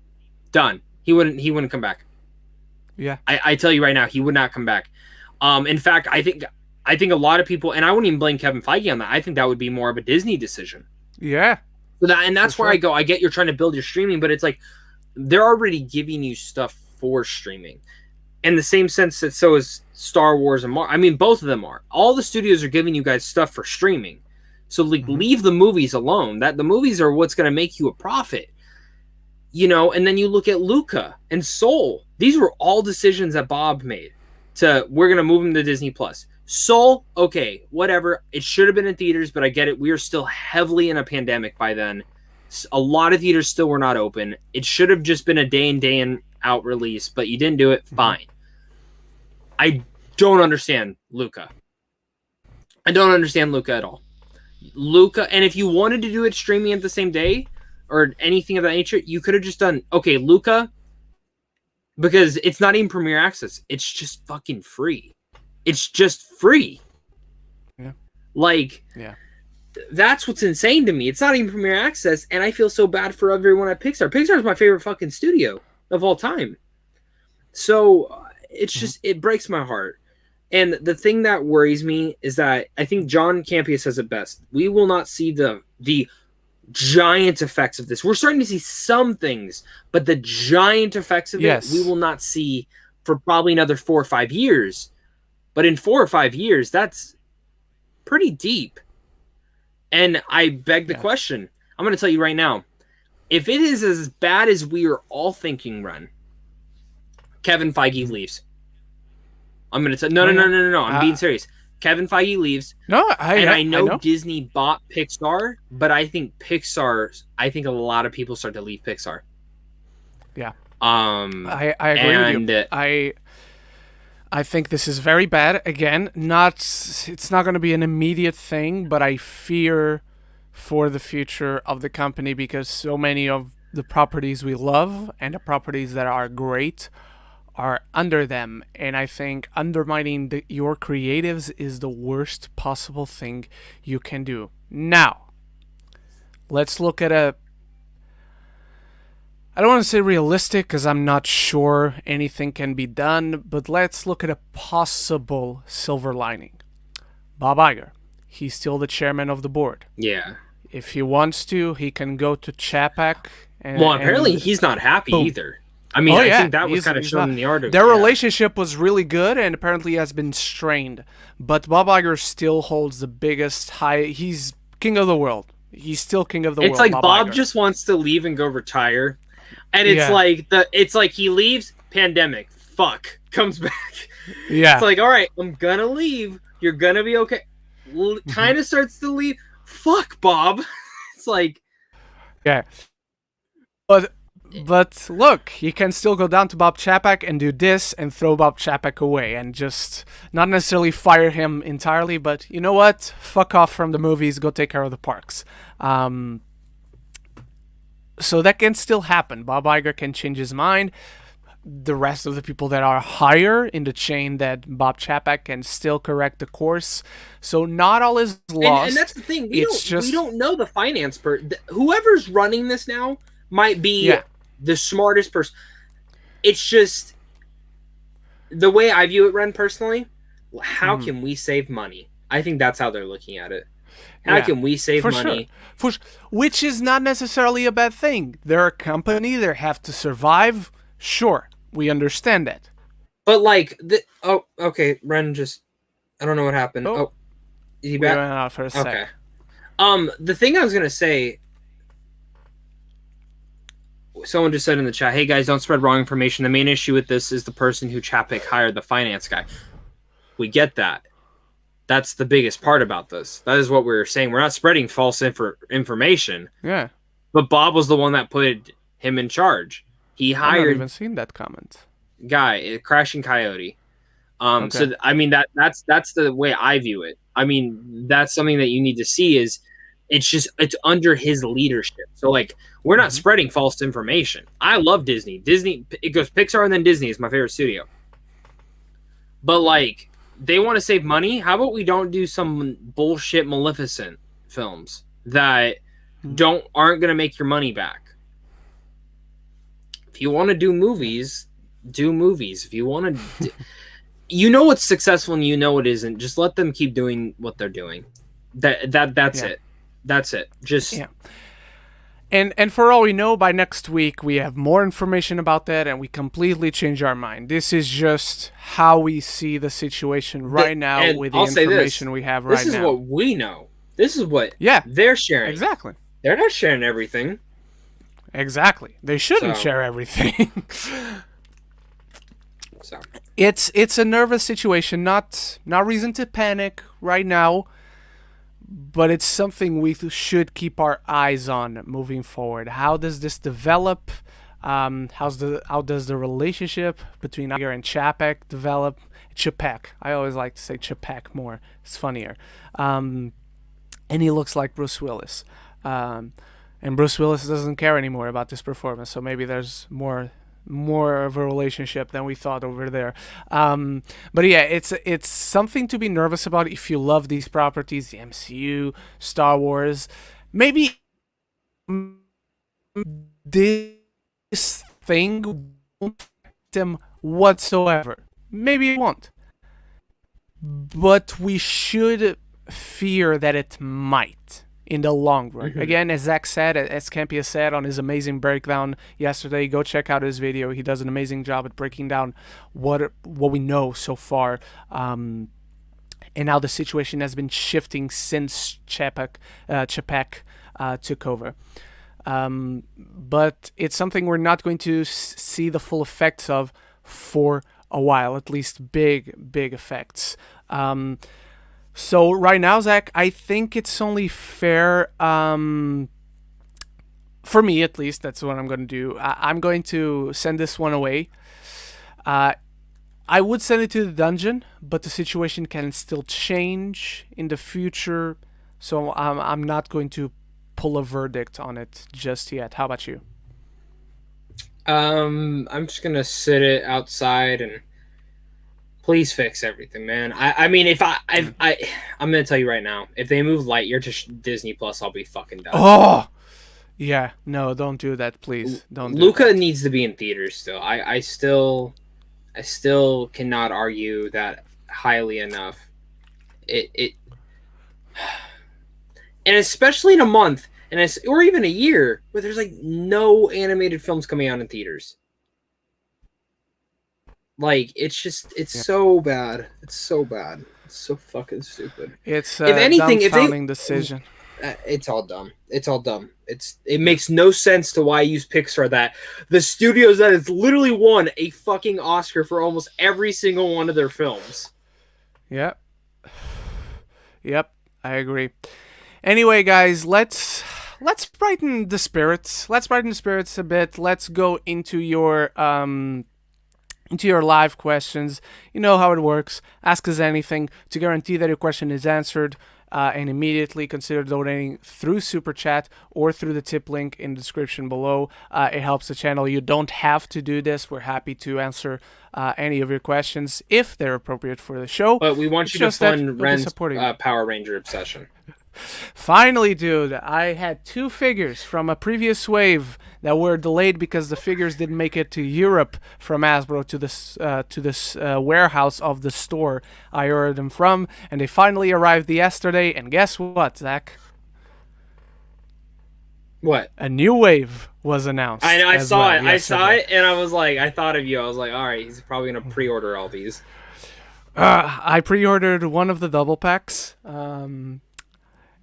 Done. He wouldn't come back. Yeah. I tell you right now, he would not come back. In fact, I think a lot of people, and I wouldn't even blame Kevin Feige on that. I think that would be more of a Disney decision. Yeah. So that's where I go. I get you're trying to build your streaming, but it's like they're already giving you stuff for streaming. In the same sense that so is Star Wars and Marvel. I mean, both of them are. All the studios are giving you guys stuff for streaming. So like, leave the movies alone. That the movies are what's going to make you a profit. You know, and then you look at Luca and Soul. These were all decisions that Bob made. We're going to move them to Disney Plus. Soul, okay, whatever. It should have been in theaters, but I get it. We are still heavily in a pandemic by then. A lot of theaters still were not open. It should have just been a day in out release, but you didn't do it. Fine. I don't understand Luca. I don't understand Luca at all. Luca, and if you wanted to do it streaming at the same day or anything of that nature, you could have just done, okay, Luca, because it's not even Premier Access. It's just fucking free. It's just free. Yeah. Like, yeah. That's what's insane to me. It's not even Premier Access, and I feel so bad for everyone at Pixar. Pixar is my favorite fucking studio of all time. So it's just, it breaks my heart. And the thing that worries me is that I think John Campea says it best. We will not see the giant effects of this. We're starting to see some things, but the giant effects of it, we will not see for probably another 4 or 5 years. But in 4 or 5 years, that's pretty deep. And I beg the question. I'm going to tell you right now. If it is as bad as we are all thinking, Ren, Kevin Feige leaves. I'm going to tell... No. I'm being serious. Kevin Feige leaves. No, I know Disney bought Pixar, but I think a lot of people start to leave Pixar. Yeah. I agree with you. I think this is very bad. Again, it's not going to be an immediate thing, but I fear for the future of the company because so many of the properties we love and the properties that are great are under them. And I think undermining your creatives is the worst possible thing you can do. Now, let's look at I don't want to say realistic because I'm not sure anything can be done, but let's look at a possible silver lining. Bob Iger, he's still the chairman of the board. Yeah. If he wants to, he can go to Chapek. Apparently he's not happy either. I mean, I think that was kind of shown in the article. Their relationship was really good and apparently has been strained. But Bob Iger still holds the biggest he's king of the world. He's still king of the world. It's like Bob just wants to leave and go retire. And it's like he leaves, pandemic, fuck, comes back. Yeah. It's like, all right, I'm gonna leave. You're gonna be okay. Kind of starts to leave. Fuck, Bob. It's like, yeah. But look, he can still go down to Bob Chapek and do this and throw Bob Chapek away and just not necessarily fire him entirely, but you know what? Fuck off from the movies. Go take care of the parks. So that can still happen. Bob Iger can change his mind. The rest of the people that are higher in the chain that Bob Chapek can still correct the course. So not all is lost. And that's the thing. We don't know the finance whoever's running this now might be the smartest person. It's just the way I view it, Ren, personally. How can we save money? I think that's how they're looking at it. How can we save money? Sure. Which is not necessarily a bad thing. They're a company. They have to survive. Sure, we understand that. But like, okay, Ren just, I don't know what happened. Oh, is he back? We went out for a sec. Okay. The thing I was gonna say, someone just said in the chat, "Hey guys, don't spread wrong information. The main issue with this is the person who Chapek hired, the finance guy." We get that. That's the biggest part about this. That is what we're saying. We're not spreading false information. Yeah. But Bob was the one that put him in charge. He hired. I've not even seen that comment. Guy, Crashing Coyote. Okay. So I mean that's the way I view it. I mean that's something that you need to see is it's under his leadership. So like we're not spreading false information. I love Disney. It goes Pixar and then Disney is my favorite studio. But like they want to save money. How about we don't do some bullshit Maleficent films that aren't going to make your money back? If you want to do movies, do movies. If you want to, you know what's successful and you know what isn't. Just let them keep doing what they're doing. That's it. That's it. Just And for all we know, by next week we have more information about that, and we completely change our mind. This is just how we see the situation right now with the information we have right now. This is what we know. This is what they're sharing. Exactly. They're not sharing everything. Exactly. They shouldn't share everything. So it's a nervous situation, not reason to panic right now, but it's something we should keep our eyes on moving forward. How does this develop? How does the relationship between Iger and Chapek develop? Chapek. I always like to say Chapek more. It's funnier. And he looks like Bruce Willis. And Bruce Willis doesn't care anymore about this performance, so maybe there's more of a relationship than we thought over there. But yeah, it's something to be nervous about if you love these properties, the MCU, Star Wars. Maybe this thing won't affect them whatsoever. Maybe it won't. But we should fear that it might in the long run. Mm-hmm. Again, as Zach said, as Campia said on his amazing breakdown yesterday, go check out his video. He does an amazing job at breaking down what we know so far, and how the situation has been shifting since Chapek took over. But it's something we're not going to see the full effects of for a while, at least big effects. So right now, Zach, I think it's only fair, for me at least, that's what I'm going to do. I'm going to send this one away. I would send it to the dungeon, but the situation can still change in the future, so I'm not going to pull a verdict on it just yet. How about you? I'm just going to sit it outside and please fix everything, man. I mean, if I'm gonna tell you right now, if they move Lightyear to Disney Plus, I'll be fucking done. Oh, yeah, no, don't do that, please. Don't. Luca needs to be in theaters still. I still cannot argue that highly enough. It and especially in a month, or even a year, where there's like no animated films coming out in theaters. Like, it's so bad. It's so bad. It's so fucking stupid. It's if anything, dumbfounding decision. It's all dumb. It's all dumb. It makes no sense to why use Pixar, that the studios that has literally won a fucking Oscar for almost every single one of their films. Yep, I agree. Anyway, guys, let's brighten the spirits. Let's brighten the spirits a bit. Let's go into your live questions. You know how it works. Ask us anything to guarantee that your question is answered, and immediately consider donating through Super Chat or through the tip link in the description below. It helps the channel. You don't have to do this. We're happy to answer any of your questions if they're appropriate for the show. But we want you to fund Ren's Power Ranger obsession. Finally, dude, I had 2 figures from a previous wave that were delayed because the figures didn't make it to Europe from Hasbro to this warehouse of the store I ordered them from, and they finally arrived yesterday. And guess what, Zach? What? A new wave was announced. I know. I saw it. I saw it, and I was like, I thought of you. I was like, all right, he's probably gonna pre-order all these. I pre-ordered one of the double packs.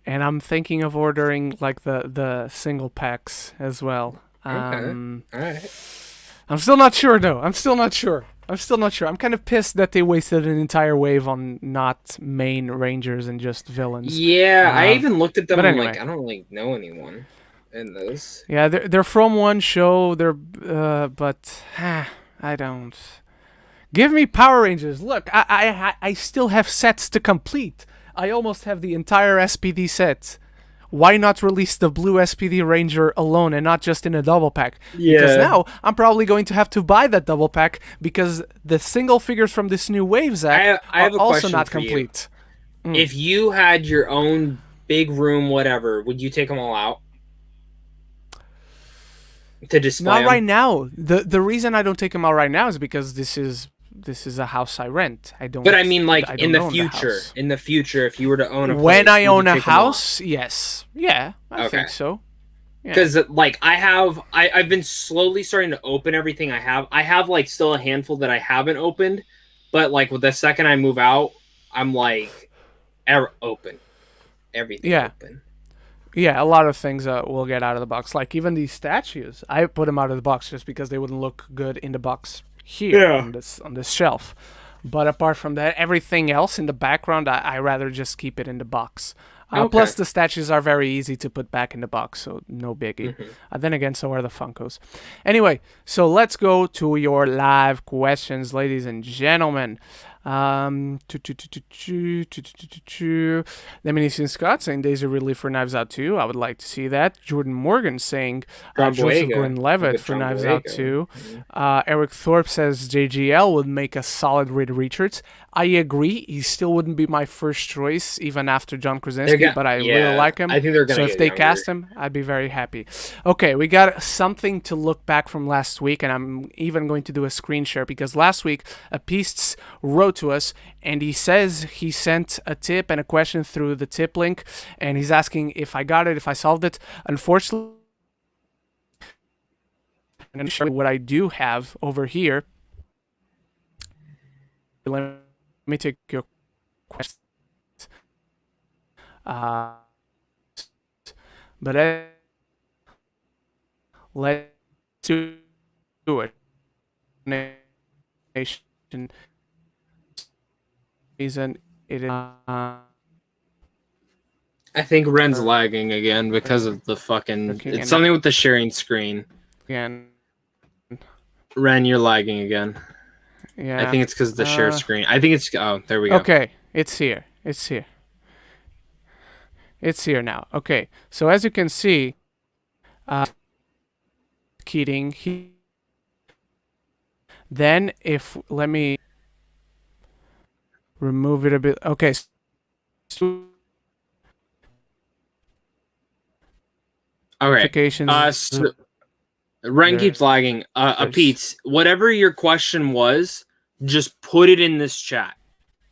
And I'm thinking of ordering like the single packs as well. Okay. All right. I'm still not sure though. I'm kind of pissed that they wasted an entire wave on not main rangers and just villains. Yeah, I even looked at them and anyway. Like, I don't really know anyone in those. Yeah, they're from one show. But I don't. Give me Power Rangers. Look, I still have sets to complete. I almost have the entire SPD set. Why not release the blue SPD Ranger alone and not just in a double pack? Yeah. Because now I'm probably going to have to buy that double pack because the single figures from this new wave, Zach, I have are also not complete. If you had your own big room, whatever, would you take them all out? to display Not them? right now. The reason I don't take them out right now is because this is a house I rent. But I mean, like I in don't the own the future, house. if you were to own a When place, I would you own a take them off? house, yes. Yeah, I Okay. think so. Yeah. Because like I've been slowly starting to open everything I have. I have like still a handful that I haven't opened, but like with the second I move out, I'm like open, everything Yeah. open. Yeah, a lot of things will get out of the box. Like even these statues, I put them out of the box just because they wouldn't look good in the box here Yeah. on this shelf. But apart from that, everything else in the background, I rather just keep it in the box. Okay. Plus, the statues are very easy to put back in the box, so no biggie. Mhm. Then again, so are the Funkos. Anyway, so let's go to your live questions, ladies and gentlemen. Lemonesian Scott saying Daisy Ridley for Knives Out 2. I would like to see that. Jordan Morgan saying John Joseph Boyega. Gordon-Levitt Good for John Knives Out Boyega. 2. Mhm. Eric Thorpe says JGL would make a solid Reed Richards. I agree. He still wouldn't be my first choice, even after John Krasinski, but I really like him. I think they're gonna So get if they younger. cast him, I'd be very happy. Okay, we got something to look back from last week, and I'm even going to do a screen share because last week a Pists wrote to us and he says he sent a tip and a question through the tip link, and he's asking if I got it, if I solved it. Unfortunately, I'm going to show you what I do have over here. Let me take your question. But let's do it. Nation reason it is. I think Ren's lagging again because of the fucking. It's something with the sharing screen. Again. Ren, you're lagging again. Yeah. I think it's because of the share screen. I think it's. Oh, there we go. Okay, it's here. It's here. It's here now. Okay, so as you can see, Keating. Then if let me remove it a bit. Okay. Okay. Ren keeps lagging. Pete, whatever your question was, just put it in this chat.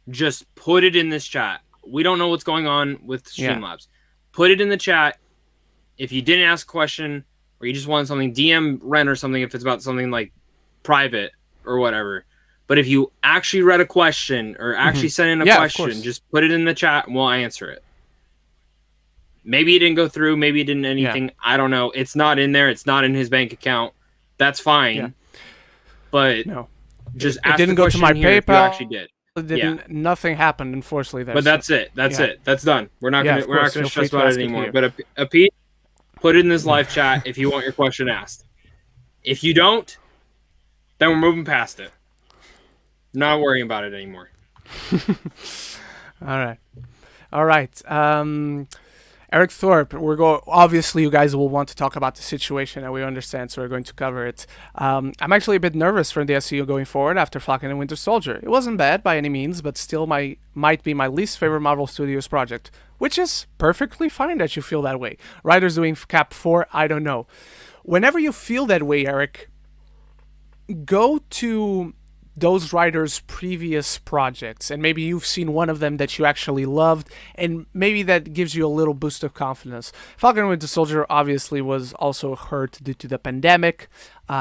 Just put it in this chat. We don't know what's going on with Streamlabs. Put it in the chat. If you didn't ask a question or you just want something, DM Ren or something if it's about something like private or whatever. But if you actually read a question or actually sent in a question, just put it in the chat and we'll answer it. Maybe it didn't go through. Maybe it didn't anything. Yeah. I don't know. It's not in there. It's not in his bank account. That's fine. Yeah. But just ask didn't the go to my PayPal. If you actually did. Nothing happened, unfortunately. There. But that's it. That's it. That's done. We're not gonna stress about it anymore. But Pete, put it in this live chat if you want your question asked. If you don't, then we're moving past it. Not worrying about it anymore. All right. Eric Thorpe, obviously you guys will want to talk about the situation and we understand, so we're going to cover it. I'm actually a bit nervous for the SCU going forward after Falcon and Winter Soldier. It wasn't bad by any means, but still might be my least favorite Marvel Studios project, which is perfectly fine that you feel that way. Writers doing Cap 4, I don't know. Whenever you feel that way, Eric, go to those writers' previous projects, and maybe you've seen one of them that you actually loved, and maybe that gives you a little boost of confidence. Falcon and Winter Soldier obviously was also hurt due to the pandemic.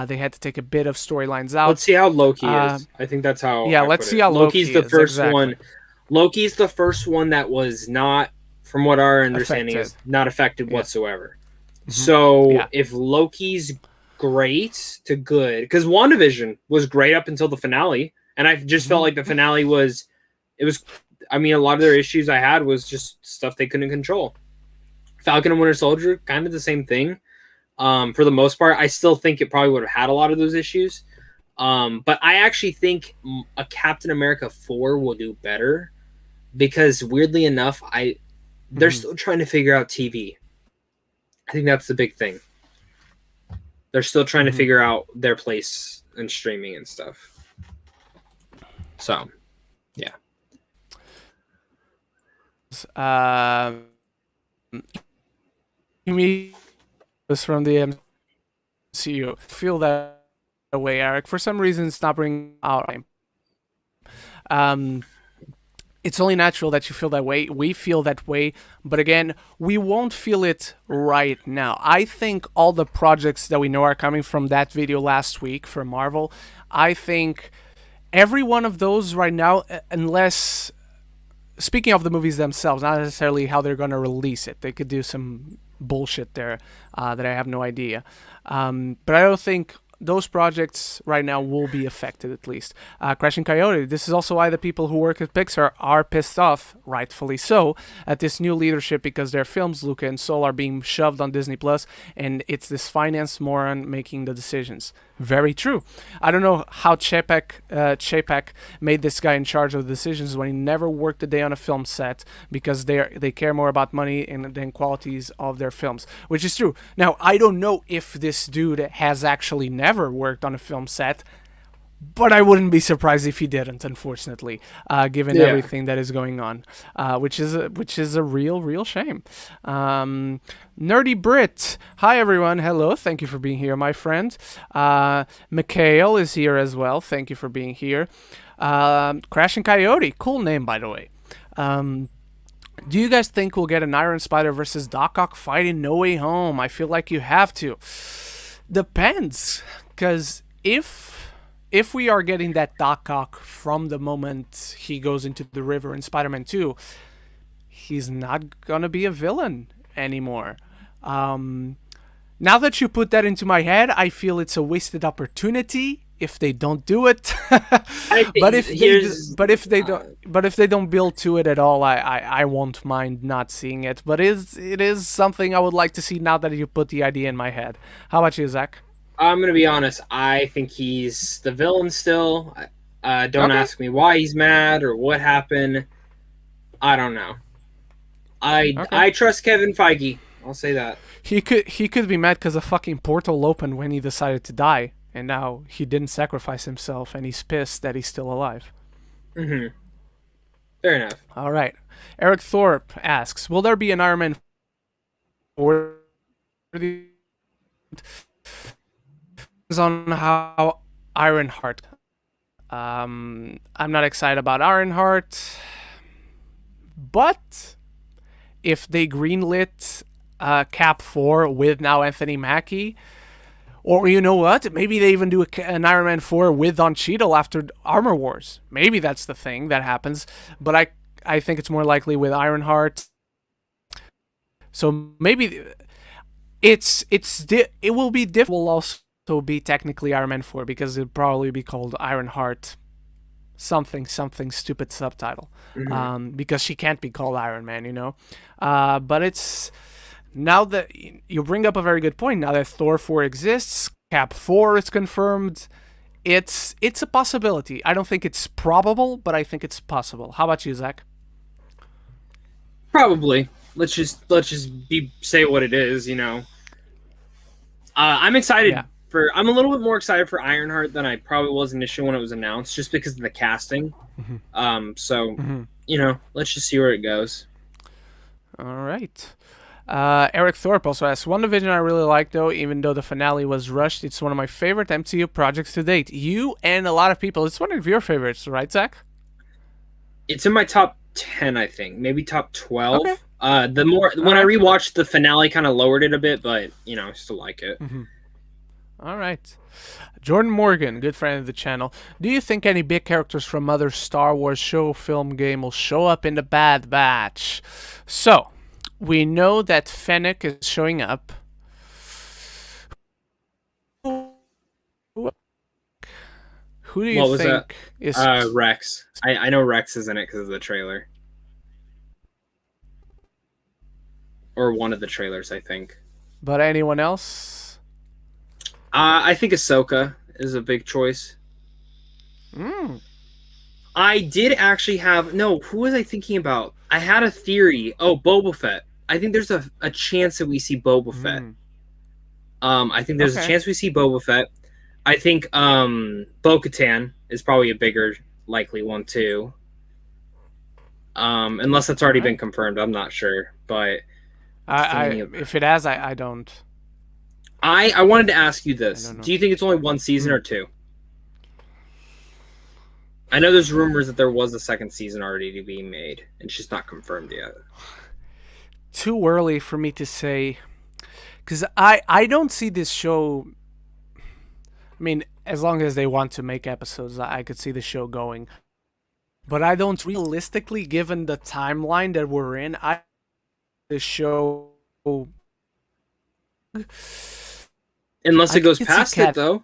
They had to take a bit of storylines out. Let's see how Loki is. I think that's how. Yeah, let's see how Loki's the first one. Loki's the first one that was not, from what our understanding is, not affected whatsoever. Mm-hmm. So if Loki's great to good, because WandaVision was great up until the finale, and I just felt like the finale was I mean, a lot of their issues I had was just stuff they couldn't control. Falcon and Winter Soldier, kind of the same thing. For the most part, I still think it probably would have had a lot of those issues. But I actually think a Captain America 4 will do better because weirdly enough, they're still trying to figure out TV. I think that's the big thing. They're still trying to figure out their place in streaming and stuff. So, yeah. You mean was from the MCU. Feel that way, Eric. For some reason, it's not bringing out. Um, it's only natural that you feel that way. We feel that way, but again, we won't feel it right now. I think all the projects that we know are coming from that video last week for Marvel, I think every one of those right now, unless, speaking of the movies themselves, not necessarily how they're going to release it. They could do some bullshit there that I have no idea. But I don't think those projects right now will be affected, at least. Crashing Coyote, this is also why the people who work at Pixar are pissed off, rightfully so, at this new leadership, because their films, Luca and Soul, are being shoved on Disney Plus, and it's this finance moron making the decisions. Very true. I don't know how Chapek made this guy in charge of the decisions when he never worked a day on a film set, because they care more about money than qualities of their films, which is true. Now, I don't know if this dude has actually never worked on a film set, but I wouldn't be surprised if he didn't, unfortunately, given everything that is going on, which is a real shame. Nerdy Brit, hi everyone, hello, thank you for being here, my friend. Mikhail is here as well, thank you for being here. Crashing Coyote, cool name, by the way. Do you guys think we'll get an Iron Spider versus Doc Ock fight in No Way Home? I feel like you have to. Depends, because if we are getting that Doc Ock from the moment he goes into the river in Spider-Man 2, he's not gonna be a villain anymore. Now that you put that into my head, I feel it's a wasted opportunity if they don't do it. But if they don't build to it at all, I won't mind not seeing it. But it is something I would like to see now that you put the idea in my head. How about you, Zach? I'm going to be honest. I think he's the villain still. Don't ask me why he's mad or what happened. I don't know. I trust Kevin Feige. I'll say that. He could be mad because a fucking portal opened when he decided to die, and now he didn't sacrifice himself, and he's pissed that he's still alive. Mm-hmm. Fair enough. All right. Eric Thorpe asks, will there be an Iron Man 4? On how Ironheart. I'm not excited about Ironheart, but if they greenlit Cap 4 with now Anthony Mackie, or you know what, maybe they even do an Iron Man 4 with Don Cheadle after Armor Wars. Maybe that's the thing that happens, but I think it's more likely with Ironheart. So maybe it will be different. Will also be technically Iron Man 4 because it'd probably be called Ironheart something stupid subtitle. Because she can't be called Iron Man, you know. But it's now that you bring up a very good point. Now that Thor 4 exists, Cap 4 is confirmed. It's a possibility. I don't think it's probable, but I think it's possible. How about you, Zach? Probably. Let's just say what it is, you know. I'm excited. Yeah. I'm a little bit more excited for Ironheart than I probably was initially when it was announced, just because of the casting. You know, let's just see where it goes. All right. Eric Thorpe also asks, one division I really like, though, even though the finale was rushed, it's one of my favorite MCU projects to date. You and a lot of people, it's one of your favorites, right, Zach? It's in my top 10, I think. Maybe top 12. Okay. When I rewatched the finale, kind of lowered it a bit, but, you know, I still like it. All right. Jordan Morgan, good friend of the channel. Do you think any big characters from other Star Wars show, film, game will show up in the Bad Batch? So, we know that Fennec is showing up. Who do you think is... Rex. I know Rex is in it because of the trailer. Or one of the trailers, I think. But anyone else? I think Ahsoka is a big choice. I did actually have... No, who was I thinking about? I had a theory. Oh, Boba Fett. I think there's a chance that we see Boba Fett. I think there's a chance we see Boba Fett. I think Bo-Katan is probably a bigger likely one, too. Unless that's already been confirmed. I'm not sure. But... if it has, I don't... I wanted to ask you I this. don't know. Do you think it's only one season or two? I know there's rumors that there was a second season already to be made. It's just not confirmed yet. Too early for me to say, because I don't see this show. I mean, as long as they want to make episodes, I could see the show going. But I don't realistically, given the timeline that we're in, the show. Unless I it goes could see past it, though.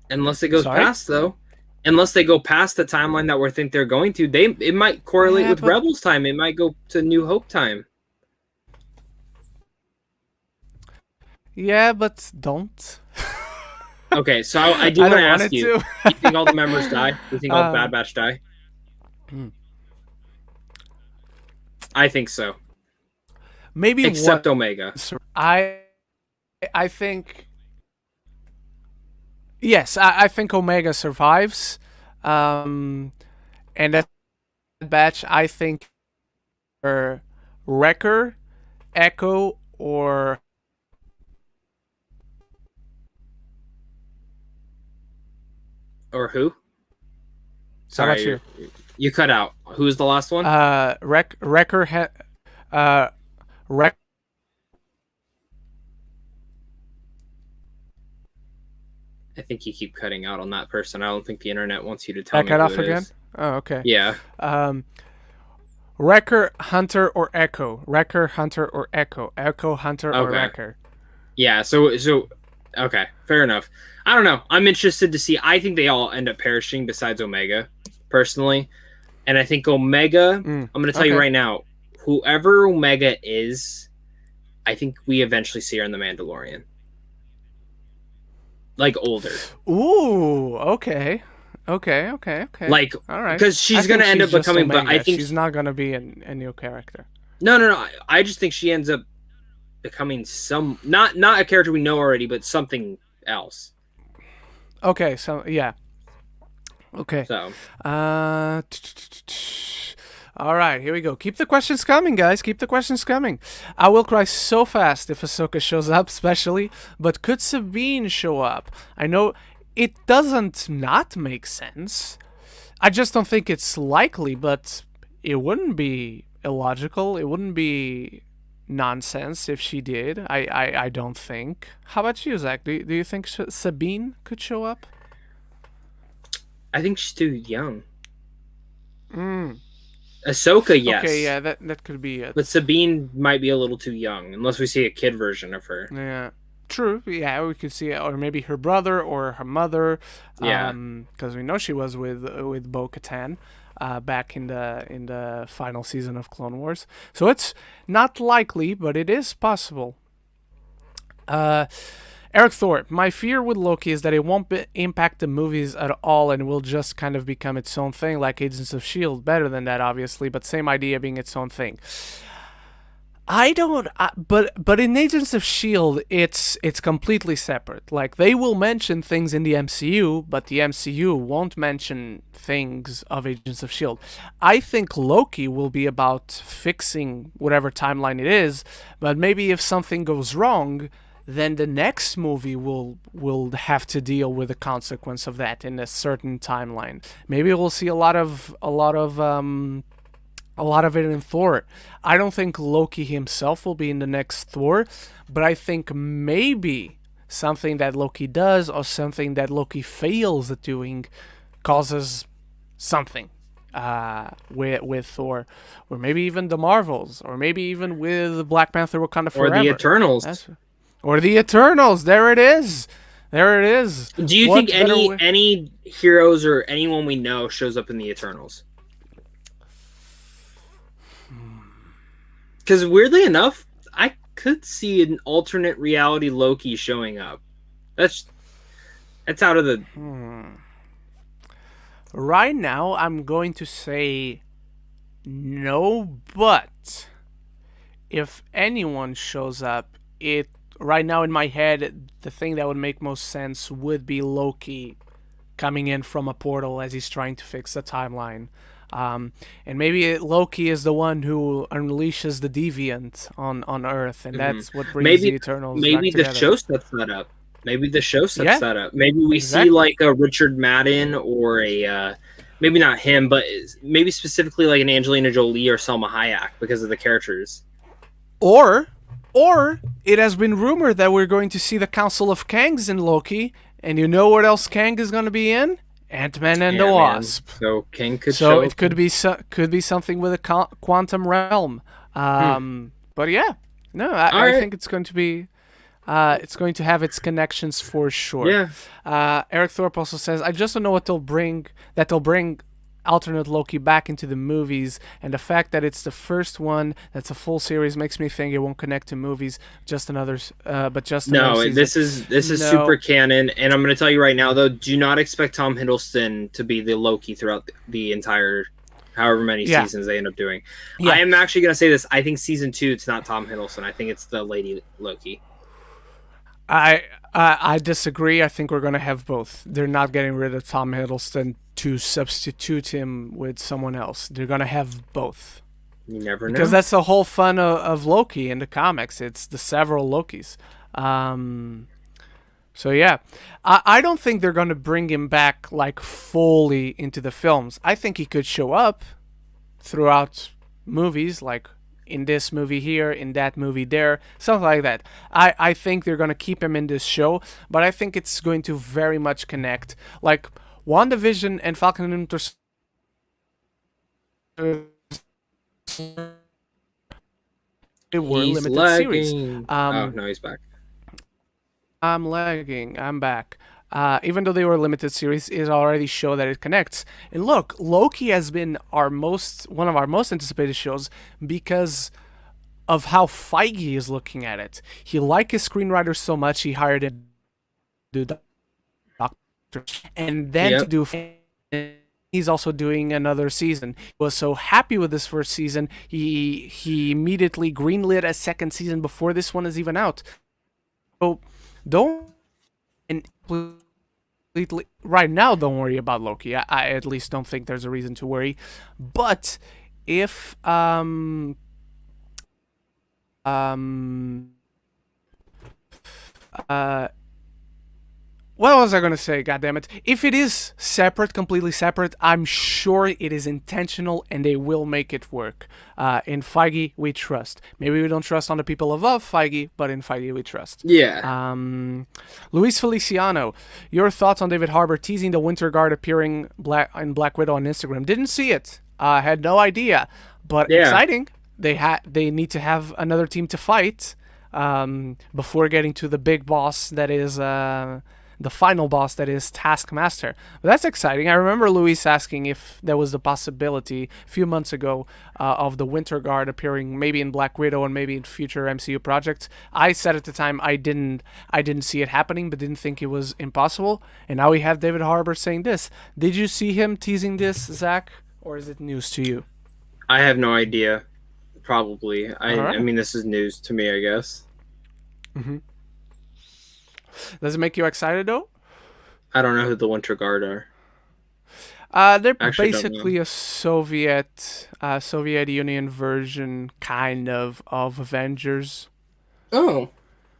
Unless it goes Sorry? past, though. Unless they go past the timeline that we think they're going to, it might correlate with Rebels time. It might go to New Hope time. Yeah, but don't. Okay, so I do want to ask you. Do you think all the members die? Do you think all the Bad Batch die? I think so. Maybe except Omega. I think yes, I think Omega survives. And that batch, I think, Wrecker, Echo, or who? Sorry, you cut out. Who's the last one? Wrecker. Wreck. I think you keep cutting out on that person. I don't think the internet wants you to tell me cut who off it again? is. Oh, okay. Yeah. Wrecker, Hunter, or Echo. Wrecker, Hunter, or Echo. Echo, Hunter, or Wrecker. Yeah. So okay, fair enough. I don't know. I'm interested to see. I think they all end up perishing besides Omega, personally. And I think Omega, I'm going to tell you right now, whoever Omega is, I think we eventually see her in The Mandalorian. Like, older. Ooh, okay. Like, all right. Because she's going to end up becoming, Omega. but I think she's not going to be a new character. No. I just think she ends up becoming not a character we know already, but something else. Okay, so yeah. Okay. So. All right, here we go. Keep the questions coming, guys. Keep the questions coming. I will cry so fast if Ahsoka shows up, especially. But could Sabine show up? I know it doesn't not make sense. I just don't think it's likely, but it wouldn't be illogical. It wouldn't be nonsense if she did. I don't think. How about you, Zach? Do you think Sabine could show up? I think she's too young. Ahsoka, yes. Okay, yeah, that could be it. But Sabine might be a little too young, unless we see a kid version of her. Yeah, true. Yeah, we could see it, or maybe her brother or her mother. Yeah. Because we know she was with Bo-Katan back in the final season of Clone Wars. So it's not likely, but it is possible. Eric Thorpe, my fear with Loki is that it won't impact the movies at all and will just kind of become its own thing, like Agents of S.H.I.E.L.D. Better than that, obviously, but same idea being its own thing. But in Agents of S.H.I.E.L.D., it's completely separate. Like, they will mention things in the MCU, but the MCU won't mention things of Agents of S.H.I.E.L.D. I think Loki will be about fixing whatever timeline it is, but maybe if something goes wrong, then the next movie will have to deal with the consequence of that in a certain timeline. Maybe we'll see a lot of it in Thor. I don't think Loki himself will be in the next Thor, but I think maybe something that Loki does or something that Loki fails at doing causes something with Thor, or maybe even the Marvels, or maybe even with Black Panther Wakanda Forever. Or the Eternals. Or the Eternals. There it is. Do you think any heroes or anyone we know shows up in the Eternals? Because weirdly enough, I could see an alternate reality Loki showing up. That's out of the... Right now, I'm going to say no, but if anyone shows up, right now in my head, the thing that would make most sense would be Loki coming in from a portal as he's trying to fix the timeline. And maybe Loki is the one who unleashes the deviant on Earth, and Hmm. that's what brings the Maybe Eternals back maybe the together. show sets that up. Maybe the show sets Yeah, that up. Maybe we see exactly. like a Richard Madden or a maybe not him, but maybe specifically like an Angelina Jolie or Selma Hayek because of the characters. Or, or it has been rumored that we're going to see the Council of Kangs in Loki, and you know what else Kang is going to be in? Ant-Man and the Ant-Man. Wasp. So King could So show it up. could be something with a quantum realm. Hmm. But yeah, no, All I right. think it's going to have its connections for sure. Yeah. Eric Thorpe also says, I just don't know what they'll bring alternate Loki back into the movies, and the fact that it's the first one that's a full series makes me think it won't connect to movies. Just another, but just another No, season. this is No. super canon, and I'm going to tell you right now though, do not expect Tom Hiddleston to be the Loki throughout the entire however many Yeah. seasons they end up doing. Yeah. I am actually going to say this. I think season 2 it's not Tom Hiddleston. I think it's the lady Loki. I disagree. I think we're gonna have both. They're not getting rid of Tom Hiddleston to substitute him with someone else. They're gonna have both. You never know. Because that's the whole fun of Loki in the comics. It's the several Lokis. So yeah, I don't think they're gonna bring him back like fully into the films. I think he could show up throughout movies, like in this movie here, in that movie there, something like that. I think they're gonna keep him in this show, but I think it's going to very much connect. Like WandaVision and Falcon and Winter they were He's limited series. lagging. Oh no, he's back. I'm lagging. I'm back. Even though they were limited series, it already show that it connects. And look, Loki has been one of our most anticipated shows because of how Feige is looking at it. He liked his screenwriter so much he hired him to do Doctor, and then Yep. to do. He's also doing another season. He was so happy with this first season, he immediately greenlit a second season before this one is even out. So don't and completely right now. Don't worry about Loki. I at least don't think there's a reason to worry. But if what was I gonna say? God damn it! If it is separate, completely separate, I'm sure it is intentional, and they will make it work. In Feige, we trust. Maybe we don't trust on the people above Feige, but in Feige, we trust. Yeah. Luis Feliciano, your thoughts on David Harbour teasing the Winter Guard appearing in Black Widow on Instagram? Didn't see it. Had no idea, but Yeah. exciting. They need to have another team to fight before getting to the big boss that is the final boss that is Taskmaster. But that's exciting. I remember Luis asking if there was the possibility a few months ago of the Winter Guard appearing maybe in Black Widow and maybe in future MCU projects. I said at the time I didn't see it happening, but didn't think it was impossible. And now we have David Harbour saying this. Did you see him teasing this, Zach, or is it news to you? I have no idea. Probably. I Alright. mean, this is news to me, I guess. Does it make you excited though? I don't know who the Winter Guard are. They're Actually, don't basically a Soviet Union version, kind of Avengers. Oh,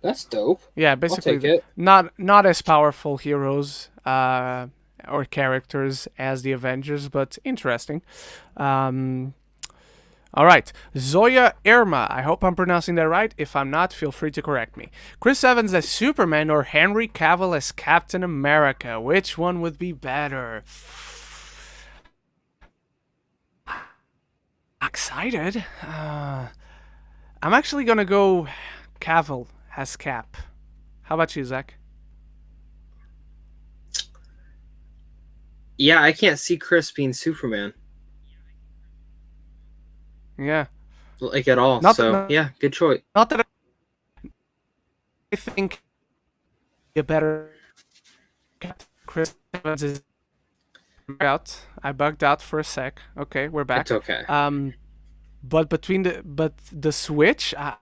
that's dope. Yeah, I'll basically take it. not as powerful heroes or characters as the Avengers, but interesting. All right, Zoya Irma. I hope I'm pronouncing that right. If I'm not, feel free to correct me. Chris Evans as Superman or Henry Cavill as Captain America? Which one would be better? Excited. I'm actually gonna go Cavill as Cap. How about you, Zach? Yeah, I can't see Chris being Superman Yeah. like at all. Not so that- yeah, good choice. Not that I think a better Captain Chris Evans is out. I bugged out for a sec. Okay, we're back. It's okay. But the switch, I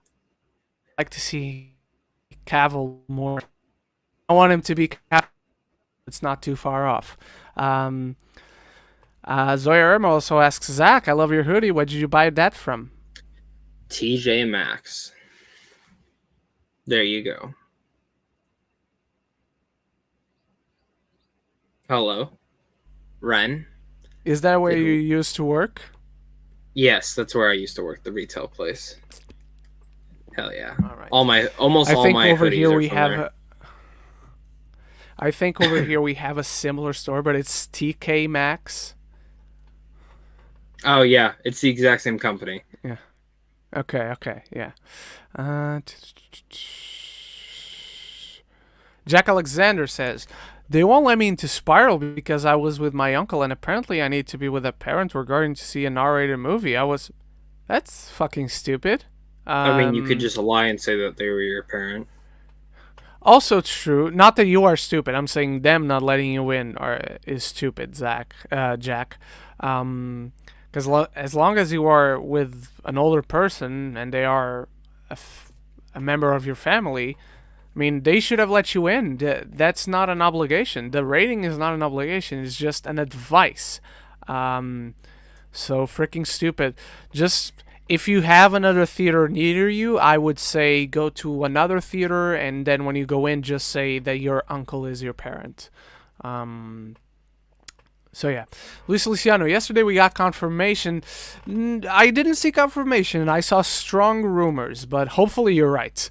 like to see Cavill more. I want him to be Cavill. It's not too far off. Zoya Irma also asks, Zach, I love your hoodie. Where did you buy that from? TJ Maxx. There you go. Hello, Ren. Is that where you used to work? Yes, that's where I used to work, the retail place. Hell yeah. All right. All my hoodies are from there. I think over here we have a similar store, but it's TK Maxx. Oh yeah, it's the exact same company. Yeah. Okay, yeah. Jack Alexander says, they won't let me into Spiral because I was with my uncle, and apparently I need to be with a parent regarding to see an R-rated movie. That's fucking stupid. I mean, you could just lie and say that they were your parent. Also true. Not that you are stupid. I'm saying them not letting you in is stupid, Jack. Because as long as you are with an older person and they are a member of your family, I mean, they should have let you in. That's not an obligation. The rating is not an obligation. It's just an advice. So freaking stupid. Just if you have another theater near you, I would say go to another theater, and then when you go in, just say that your uncle is your parent. So yeah, Luis Luciano, yesterday we got confirmation. I didn't see confirmation, I saw strong rumors, but hopefully you're right.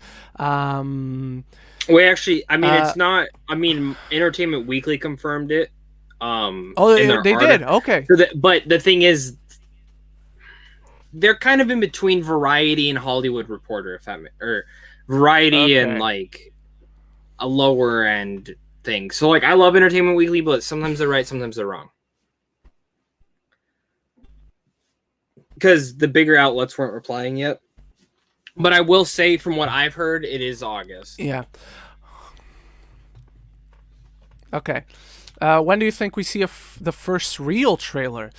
Wait, actually, I mean, it's not. I mean, Entertainment Weekly confirmed it. They did. Okay. So but the thing is, they're kind of in between Variety and Hollywood Reporter, or Variety and like a lower end thing. So like, I love Entertainment Weekly, but sometimes they're right, sometimes they're wrong. Because the bigger outlets weren't replying yet. But I will say, from what I've heard, it is August. Yeah. Okay. When do you think we see the first real trailer?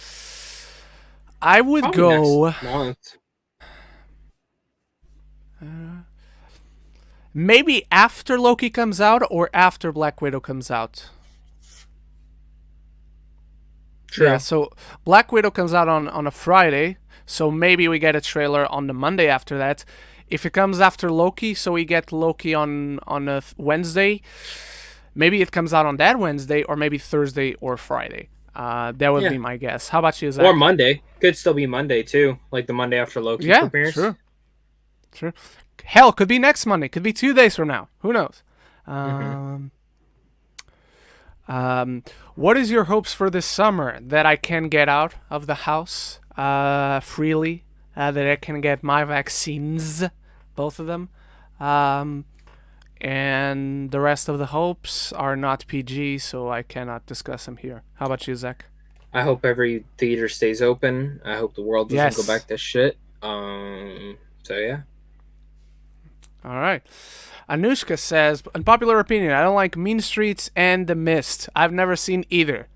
I would Probably next month. Maybe after Loki comes out or after Black Widow comes out. True. Yeah, so Black Widow comes out on a Friday, so maybe we get a trailer on the Monday after that. If it comes after Loki, so we get Loki on a Wednesday, maybe it comes out on that Wednesday, or maybe Thursday or Friday. That would be my guess. How about you, Zach? Or Monday. Could still be Monday, too. Like the Monday after Loki premieres. Yeah, true. Hell, could be next Monday. Could be 2 days from now. Who knows? What is your hopes for this summer? That I can get out of the house freely? That I can get my vaccines, both of them? And the rest of the hopes are not PG, so I cannot discuss them here. How about you, Zach? I hope every theater stays open. I hope the world doesn't go back to shit. So, yeah. All right. Anushka says, unpopular opinion, I don't like Mean Streets and The Mist. I've never seen either.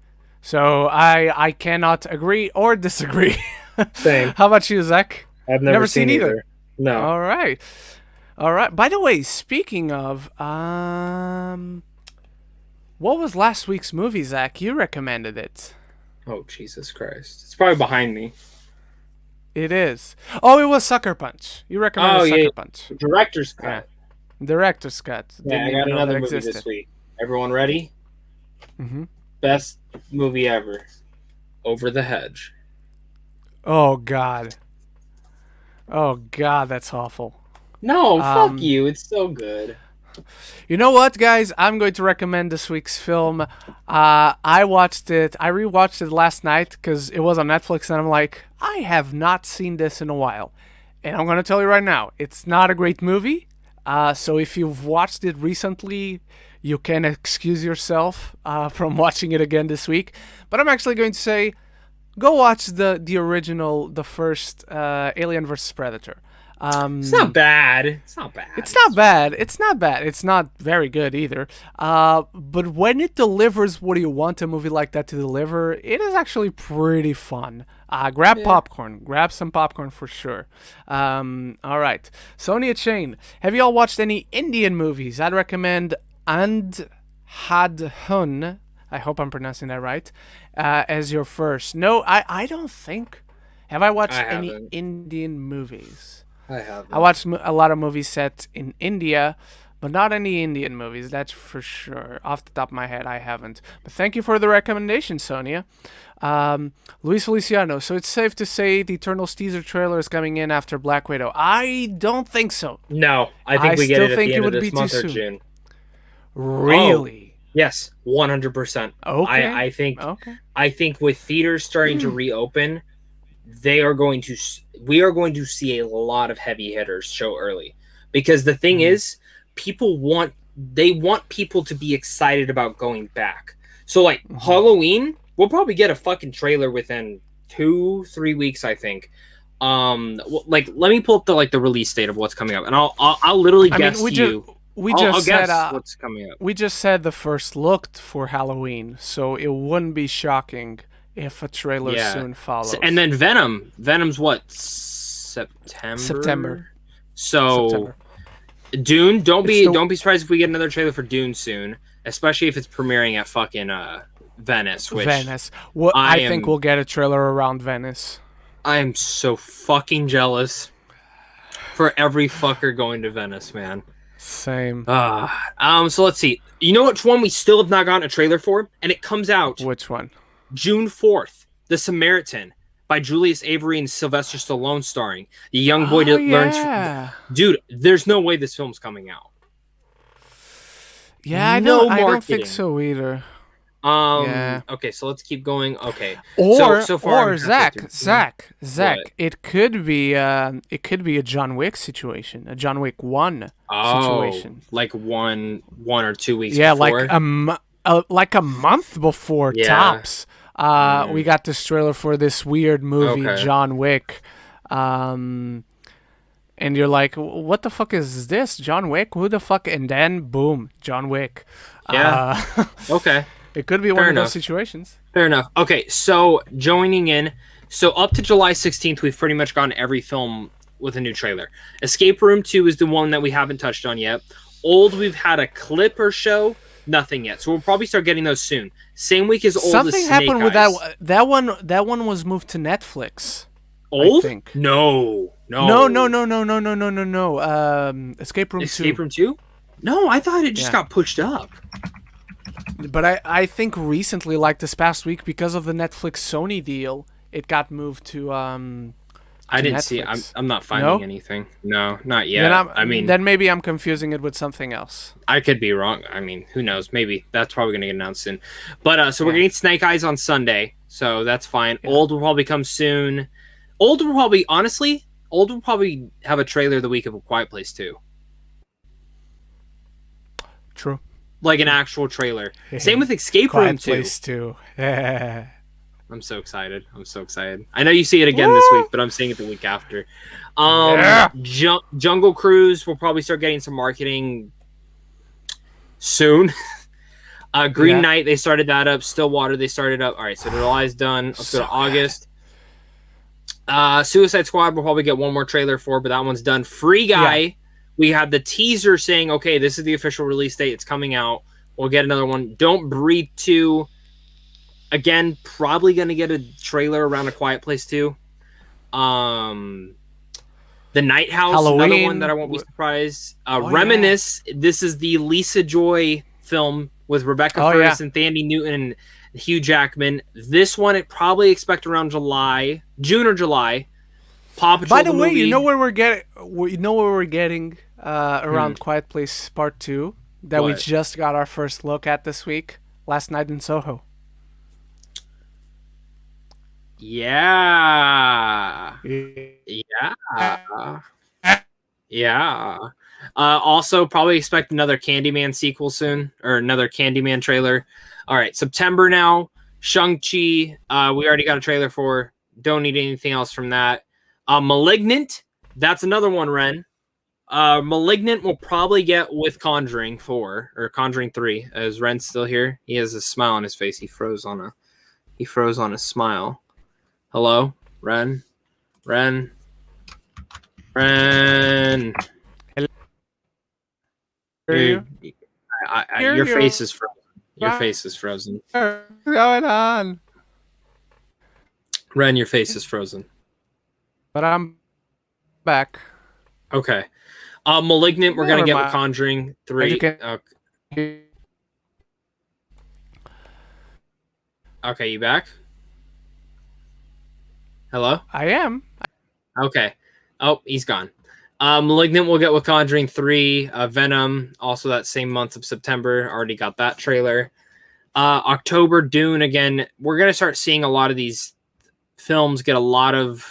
So I cannot agree or disagree. Same. How about you, Zach? I've never seen either. No. All right. By the way, speaking of, what was last week's movie, Zach? You recommended it. Oh, Jesus Christ. It's probably behind me. It is. Oh, it was Sucker Punch. You recommended Sucker Punch. Director's Cut. Yeah. Director's Cut. Yeah, I got another movie this week. Everyone ready? Mm-hmm. Best movie ever. Over the Hedge. Oh, God. Oh, God, that's awful. No, fuck you. It's so good. You know what, guys? I'm going to recommend this week's film. I rewatched it last night because it was on Netflix, and I'm like, I have not seen this in a while. And I'm going to tell you right now, it's not a great movie. So if you've watched it recently, you can excuse yourself from watching it again this week. But I'm actually going to say, go watch the original, the first Alien vs. Predator. It's not bad. It's not bad. It's not very good either. But when it delivers what you want a movie like that to deliver, it is actually pretty fun. Grab popcorn. Grab some popcorn for sure. All right. Sonia Chain, have you all watched any Indian movies? I'd recommend Andhadhun I hope I'm pronouncing that right. As your first. No, I don't think. Have I watched any haven't. Indian movies? I haven't. I watched a lot of movies set in India, but not any Indian movies, that's for sure. Off the top of my head, I haven't. But thank you for the recommendation, Sonia. Luis Feliciano, so it's safe to say the Eternals teaser trailer is coming in after Black Widow. I don't think so. No, I think we get it at the end of this month or June. Really? Oh, yes, 100%. Okay. I think. Okay. I think with theaters starting to reopen, we are going to see a lot of heavy hitters show early, because the thing is, people want people to be excited about going back. So like Halloween, we'll probably get a fucking trailer within 2-3 weeks, I think. Like let me pull up the release date of what's coming up, and I'll literally guess I'll guess what's coming up. We just said the first look for Halloween, so it wouldn't be shocking if a trailer soon follows. And then Venom's what? September. So September. Dune, don't be surprised if we get another trailer for Dune soon, especially if it's premiering at fucking Venice. Well, I think we'll get a trailer around Venice. I am so fucking jealous for every fucker going to Venice, man. Same. So let's see. You know which one we still have not gotten a trailer for, and it comes out. Which one? June 4th. The Samaritan by Julius Avery and Sylvester Stallone starring. The young boy learns. Dude, there's no way this film's coming out. Yeah, I don't think so either. Okay, so let's keep going. Okay. So far, Zach, it could be a John Wick situation, a John Wick 1 situation. Like one or 2 weeks before? Like a month before tops. We got this trailer for this weird movie, John Wick. And you're like, what the fuck is this? John Wick? Who the fuck? And then, boom, John Wick. Yeah. Okay. It could be one of those situations. Fair enough. Okay, so joining in. So up to July 16th, we've pretty much gotten every film with a new trailer. Escape Room 2 is the one that we haven't touched on yet. Old, we've had a clip or show. Nothing yet. So we'll probably start getting those soon. Same week as Old. Something happened with that one. That one was moved to Netflix. Old? I think. No. Escape Room 2. Escape Room 2? No, I thought it just got pushed up. But I think recently, like this past week, because of the Netflix Sony deal, it got moved to I didn't see it. I'm not finding anything. No, not yet. Then maybe I'm confusing it with something else. I could be wrong. I mean, who knows? Maybe that's probably going to get announced soon. But so we're getting Snake Eyes on Sunday, so that's fine. Yeah. Old will probably come soon. Old will probably have a trailer the week of A Quiet Place 2. True. Like an actual trailer. Same with Escape Room 2. Quiet Place 2. Yeah. I'm so excited. I know you see it again this week, but I'm seeing it the week after. Jungle Cruise will probably start getting some marketing soon. Green Knight, they started that up. Stillwater, they started up. All right, so July's done. Let's go to August. Suicide Squad will probably get one more trailer for, but that one's done. Free Guy, we have the teaser saying, okay, this is the official release date. It's coming out. We'll get another one. Don't Breathe 2. Again, probably going to get a trailer around A Quiet Place 2. The Night House, Halloween. Another one that I won't be surprised. Reminisce, this is the Lisa Joy film with Rebecca Ferguson and Thandie Newton and Hugh Jackman. This one, it probably expect around June or July. Paw Patrol. By the way, you know where we're getting around Quiet Place Part 2 that we just got our first look at this week, Last Night in Soho. Yeah. Also, probably expect another Candyman sequel soon, or another Candyman trailer. All right, September now. Shang-Chi, we already got a trailer for. Don't need anything else from that. Malignant, that's another one, Ren. Malignant will probably get with Conjuring 4 or Conjuring 3. Is Ren still here? He has a smile on his face. He froze on a smile. Hello, Ren. Hello. Dude, your face is frozen. Your face is frozen. What's going on? Ren, your face is frozen. But I'm back. Okay. Malignant, we're going to get with mind. Conjuring 3. Okay, you back? Hello? I am. Okay. Oh, he's gone. Malignant we'll get with Conjuring 3. Venom, also that same month of September. Already got that trailer. October, Dune. Again, we're going to start seeing a lot of these films get a lot of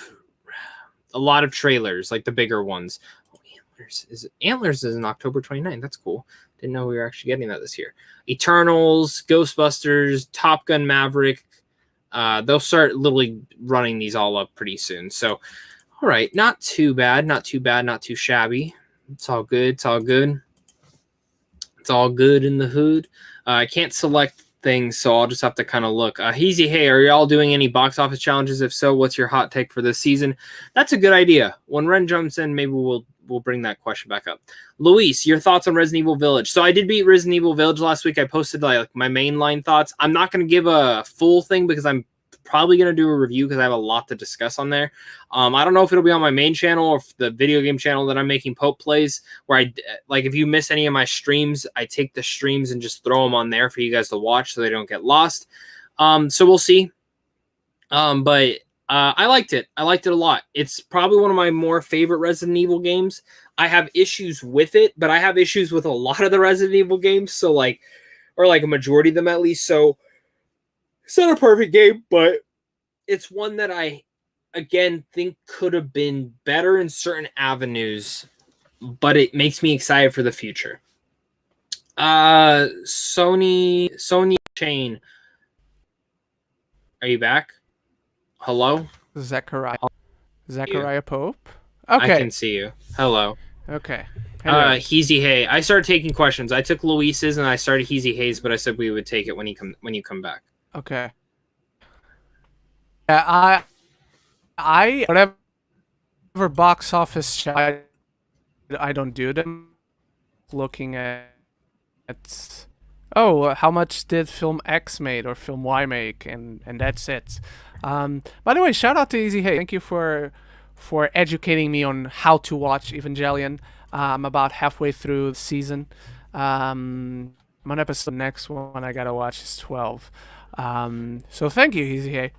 trailers, like the bigger ones. Oh, Antlers is in October 29th. That's cool. Didn't know we were actually getting that this year. Eternals, Ghostbusters, Top Gun Maverick. They'll start literally running these all up pretty soon. So, all right, not too bad, not too bad, not too shabby. It's all good. It's all good. It's all good in the hood. I can't select things, so I'll just have to kind of look. Heezy, hey, are y'all doing any box office challenges? If so, what's your hot take for this season? That's a good idea. When Ren jumps in, maybe we'll bring that question back up. Luis, your thoughts on Resident Evil Village? So I did beat Resident Evil Village last week. I posted like my mainline thoughts. I'm not going to give a full thing because I'm probably going to do a review because I have a lot to discuss on there. I don't know if it'll be on my main channel or the video game channel that I'm making Pope Plays, where I, like, if you miss any of my streams, I take the streams and just throw them on there for you guys to watch so they don't get lost. So we'll see. But I liked it. I liked it a lot. It's probably one of my more favorite Resident Evil games. I have issues with it, but I have issues with a lot of the Resident Evil games. So like, or like a majority of them at least. So it's not a perfect game, but it's one that I, again, think could have been better in certain avenues, but it makes me excited for the future. Sony Chain. Are you back? Hello? Zachariah Pope? Okay. I can see you. Hello. Okay. Heezy Hay. I started taking questions. I took Luis's and I started Heezy Hay's, but I said we would take it when you come back. Okay. Yeah, I whatever box office I don't do them. Looking at how much did film X made or film Y make, and that's it. By the way, shout out to Easy Hey. Thank you for educating me on how to watch Evangelion. I'm about halfway through the season. I'm on episode. The next one I gotta watch is 12. So thank you, Easy Hey.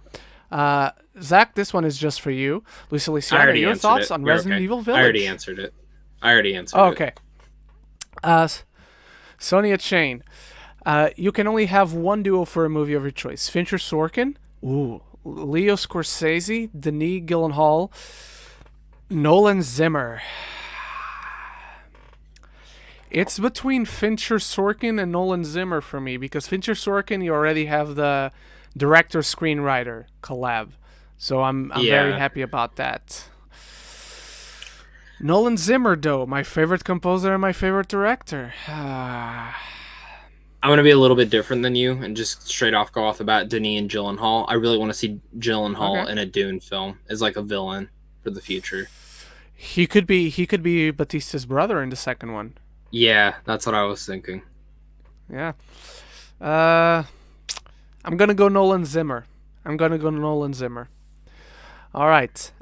Zach, this one is just for you. Luisa Luciano, your thoughts on Resident Evil Village? I already answered it. Okay. Sonia Chain. You can only have one duo for a movie of your choice. Fincher Sorkin, Leo Scorsese, Denis Gyllenhaal, Nolan Zimmer. It's between Fincher Sorkin and Nolan Zimmer for me, because Fincher Sorkin, you already have the director-screenwriter collab. So I'm very happy about that. Nolan Zimmer, though, my favorite composer and my favorite director. I'm going to be a little bit different than you and just straight off go off the bat, Denis and Gyllenhaal. I really want to see Gyllenhaal in a Dune film as like a villain for the future. He could be Bautista's brother in the second one. Yeah, that's what I was thinking. Yeah. I'm going to go Nolan Zimmer. All right.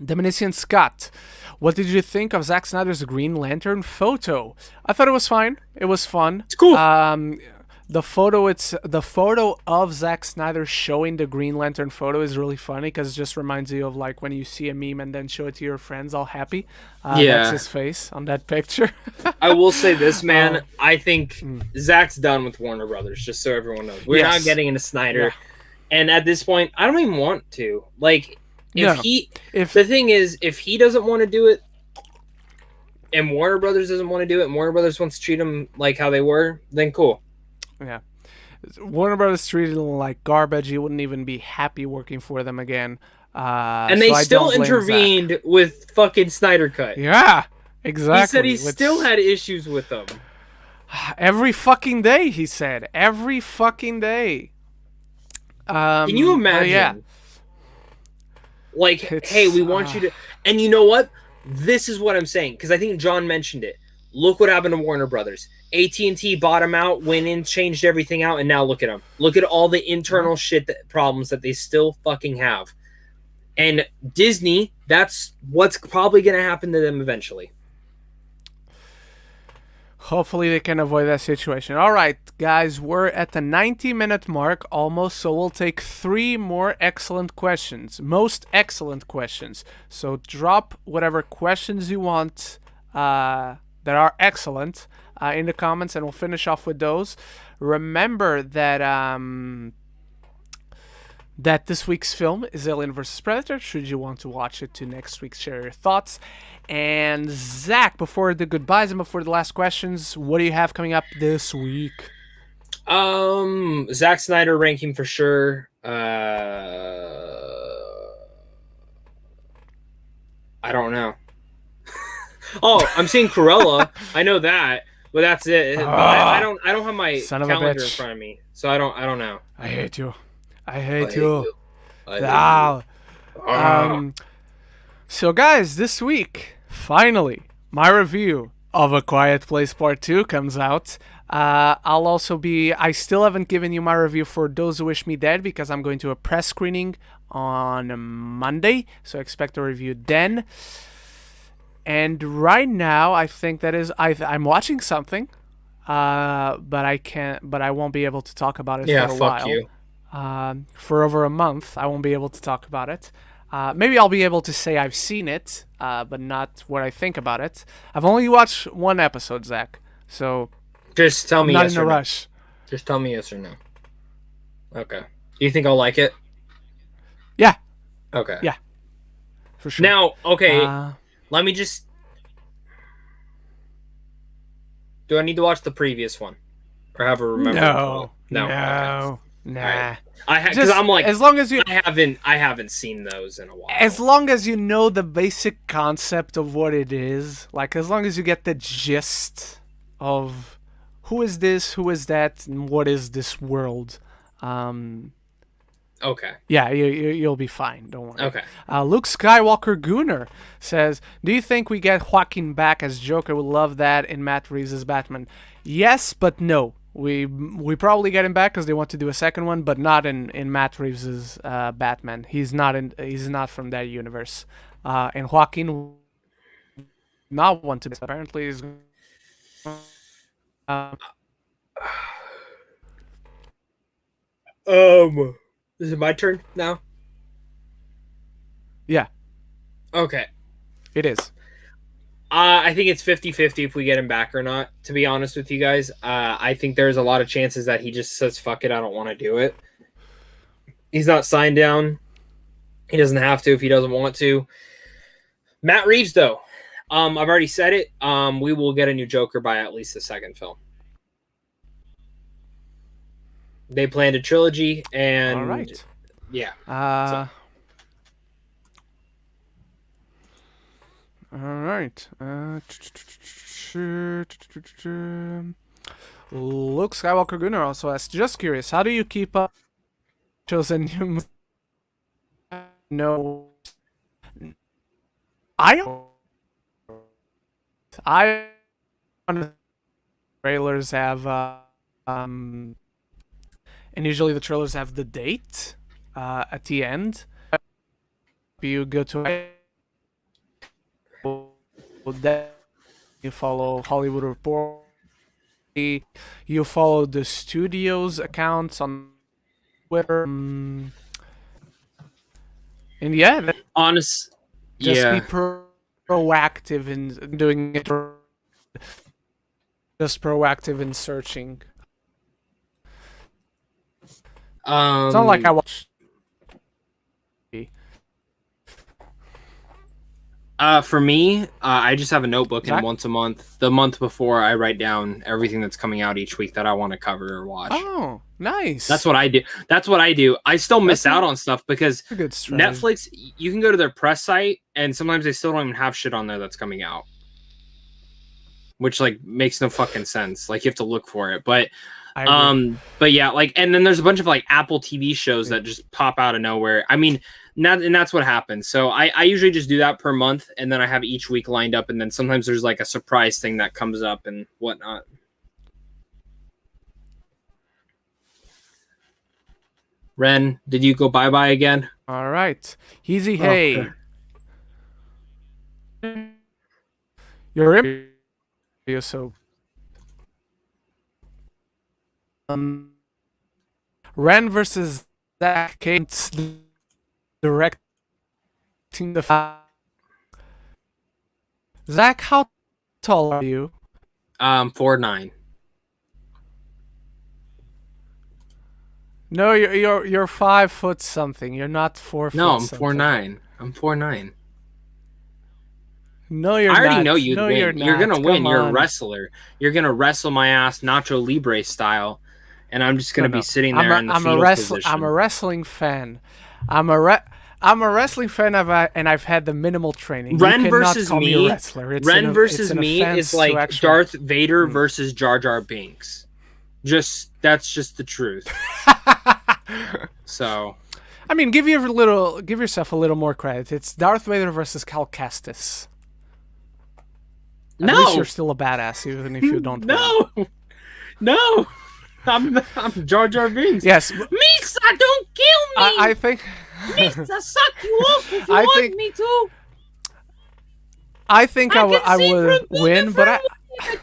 Dominican Scott, what did you think of Zack Snyder's Green Lantern photo? I thought it was fine. It was fun. It's cool. The photo of Zack Snyder showing the Green Lantern photo is really funny because it just reminds you of like when you see a meme and then show it to your friends all happy. That's his face on that picture. I will say this, man. I think Zack's done with Warner Brothers, just so everyone knows. We're not getting into Snyder. Yeah. And at this point, I don't even want to. Like, if the thing is, if he doesn't want to do it and Warner Brothers doesn't want to do it and Warner Brothers wants to treat them like how they were, then cool. Yeah. Warner Brothers treated them like garbage. He wouldn't even be happy working for them again. And they still intervened with fucking Snyder Cut. Yeah, exactly. He said he still had issues with them. Every fucking day, he said. Every fucking day. Can you imagine? Like, hey, we want you to... And you know what? This is what I'm saying, because I think John mentioned it. Look what happened to Warner Brothers. AT&T bought them out, went in, changed everything out, and now look at them. Look at all the internal problems that they still fucking have. And Disney, that's what's probably going to happen to them eventually. Hopefully they can avoid that situation. All right, guys, we're at the 90-minute mark almost, so we'll take 3 more excellent questions. Most excellent questions. So drop whatever questions you want that are excellent in the comments, and we'll finish off with those. Remember that that this week's film is Alien vs. Predator. Should you want to watch it to next week, share your thoughts. And Zach, before the goodbyes and before the last questions, what do you have coming up this week? Zack Snyder ranking for sure. I don't know. Oh, I'm seeing Cruella. I know that, but that's it. I don't have my calendar in front of me, so I don't know. I hate you. I hate you. So guys, this week, finally, my review of A Quiet Place Part 2 comes out. I still haven't given you my review for Those Who Wish Me Dead because I'm going to a press screening on Monday, so expect a review then. And right now, I think that is I'm watching something, but I won't be able to talk about it for a while. Yeah, fuck you. For over a month, I won't be able to talk about it. Maybe I'll be able to say I've seen it, but not what I think about it. I've only watched 1 episode, Zach, so just tell me. I'm not yes in a or no. rush. Just tell me yes or no. Okay. Do you think I'll like it? Yeah. Okay. Yeah. For sure. Now, okay, let me just. Do I need to watch the previous one, or have a remember? No. Okay. Nah. Because I'm like, as long as you, I haven't seen those in a while. as long as you know the basic concept of what it is, like as long as you get the gist of who is this, who is that, and what is this world, okay. Yeah, you'll be fine. Don't worry. Okay. Luke Skywalker Gooner says, "Do you think we get Joaquin back as Joker? Would love that in Matt Reeves' Batman." Yes, but no. We probably get him back because they want to do a second one, but not in Matt Reeves' Batman. He's not from that universe. And Joaquin not want to. Apparently, is. Is it my turn now? Yeah. Okay. It is. I think it's 50-50 if we get him back or not, to be honest with you guys. I think there's a lot of chances that he just says, fuck it, I don't want to do it. He's not signed down. He doesn't have to if he doesn't want to. Matt Reeves, though. I've already said it. We will get a new Joker by at least the second film. They planned a trilogy, and... All right. Yeah. All right. Luke Skywalker Gunnar also asks, just curious, how do you keep up chosen new No. I trailers have and usually the trailers have the date at the end. You go to that, you follow Hollywood Report, you follow the studio's accounts on Twitter, and yeah, honest, just yeah. be proactive in doing it. Just proactive in searching. It's not like I watch. For me, I just have a notebook, and once a month, the month before, I write down everything that's coming out each week that I want to cover or watch. Oh, nice. That's what I do. I still miss out on stuff because Netflix, you can go to their press site, and sometimes they still don't even have shit on there that's coming out, which like makes no fucking sense. Like you have to look for it, but yeah, like, and then there's a bunch of like Apple TV shows that just pop out of nowhere. I mean, and that's what happens. So I usually just do that per month, and then I have each week lined up, and then sometimes there's like a surprise thing that comes up and whatnot. Ren, did you go bye-bye again? All right. Easy Hey. Okay. You're in. So. Ren versus Zach Kate's directing the. Zach, how tall are you? 4'9". No, you're 5 foot something. You're not 4 foot. No, I'm something. 4'9". I'm 4'9". No, you're I not. already know you'd no, win. You're not. gonna win. Come You're a on. wrestler. You're gonna wrestle my ass Nacho Libre style, and I'm just gonna be sitting there in the fetal position. I'm a wrestling fan. I'm a wrestling fan and I've had the minimal training. Ren versus me. Ren versus me is like Darth Vader versus Jar Jar Binks. That's just the truth. So, I mean, give yourself a little more credit. It's Darth Vader versus Cal Kestis. At least you're still a badass, even if you don't. No. I'm Jar Jar Binks. Yes, Misa, don't kill me. I think. Misa, suck you off if you want me to. I think I would win, but I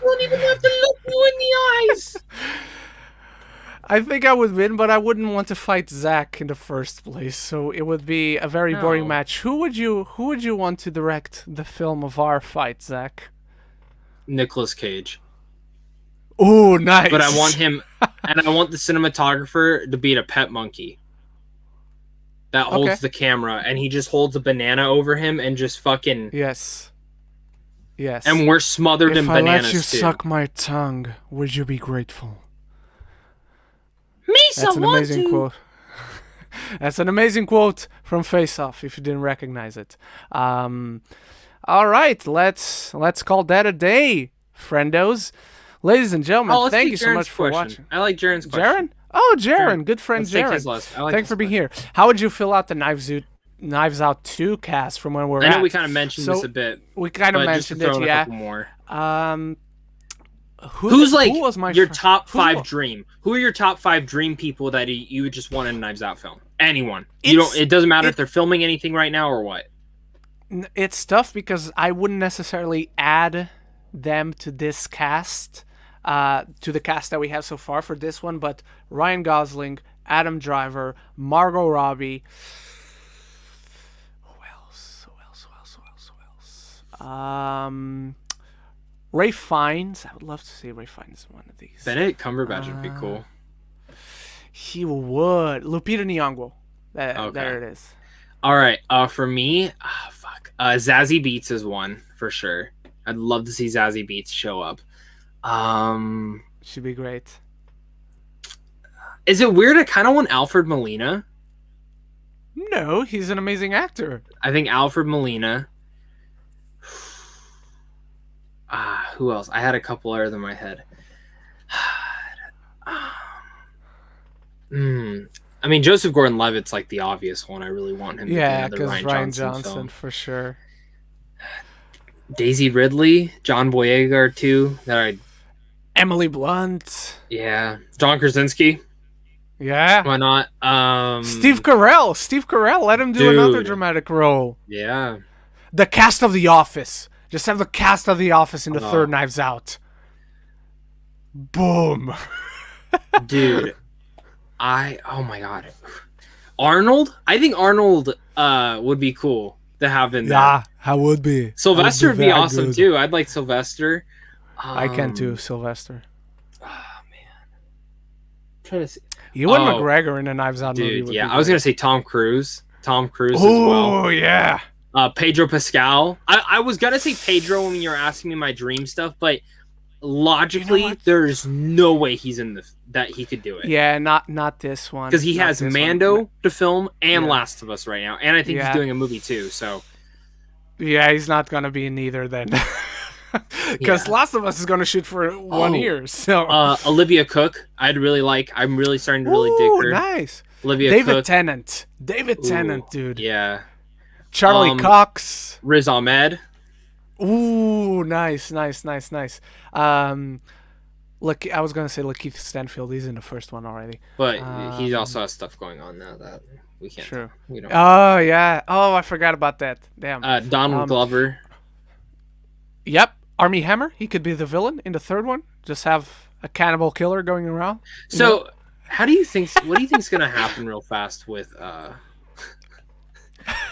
don't even have to look you in the eyes. I think I would win, but I wouldn't want to fight Zach in the first place. So it would be a very boring match. Who would you want to direct the film of our fight, Zach? Nicolas Cage. Oh, nice. But I want him, and I want the cinematographer to be a pet monkey that holds the camera, and he just holds a banana over him and just fucking... Yes. And we're smothered in bananas, If I let you too. suck my tongue, would you be grateful? Misa, That's an amazing quote. That's an amazing quote from Face Off, if you didn't recognize it. All right, let's call that a day, friendos. Ladies and gentlemen, thank you so much for watching. I like Jaren's question. Jaren? Oh, Jaren. Good friend Jaren. Thanks for being here. How would you fill out the Knives Out 2 cast from when we're at? I know we kind of mentioned this a bit. We kind of mentioned it, yeah. More. Who's your top 5 dream? Who are your top 5 dream people that you would just want in a Knives Out film? Anyone. It doesn't matter if they're filming anything right now or what. It's tough because I wouldn't necessarily add them to this cast, to the cast that we have so far for this one, but Ryan Gosling, Adam Driver, Margot Robbie. Who else? Ray Fiennes. I would love to see Ray Fiennes in one of these. Benedict Cumberbatch would be cool. He would. Lupita Nyong'o. There it is. All right. For me, Zazie Beetz is one for sure. I'd love to see Zazie Beetz show up. She'd be great. Is it weird? I kind of want Alfred Molina. No, he's an amazing actor. I think Alfred Molina. Who else? I had a couple others in my head. I mean, Joseph Gordon-Levitt's like the obvious one. I really want him to be another Ryan Johnson film. For sure. Daisy Ridley, John Boyega too. Emily Blunt. Yeah. John Krasinski. Yeah. Why not? Steve Carell. Let him do another dramatic role. Yeah. The cast of The Office. Just have the cast of The Office in the third Knives Out. Boom. Dude. Oh my god. Arnold? I think Arnold would be cool to have in there. Yeah, I would be. Sylvester would be awesome too. I'd like Sylvester. I can too, Sylvester. Oh man. I'm trying to see. Ewan McGregor in a Knives Out movie would be I was gonna say Tom Cruise. As well. Oh yeah. Pedro Pascal. I was gonna say Pedro when you were asking me my dream stuff, but logically, there's no way he's in that he could do it. Yeah, not this one. Because he has Mando to film and Last of Us right now, and I think he's doing a movie too. So yeah, he's not gonna be in either then. Because Last of Us is gonna shoot for 1 year. So Olivia Cook, I'm really starting to really dig her. Nice. David Cook. Tennant, dude. Yeah. Charlie Cox. Riz Ahmed. Ooh, nice. Look, I was gonna say Lakeith Stanfield. He's in the first one already. But he also has stuff going on now that we can't. True. We don't. Oh yeah. Oh, I forgot about that. Damn. Donald Glover. Yep. Armie Hammer. He could be the villain in the third one. Just have a cannibal killer going around. So, how do you think? What do you think's gonna happen real fast with?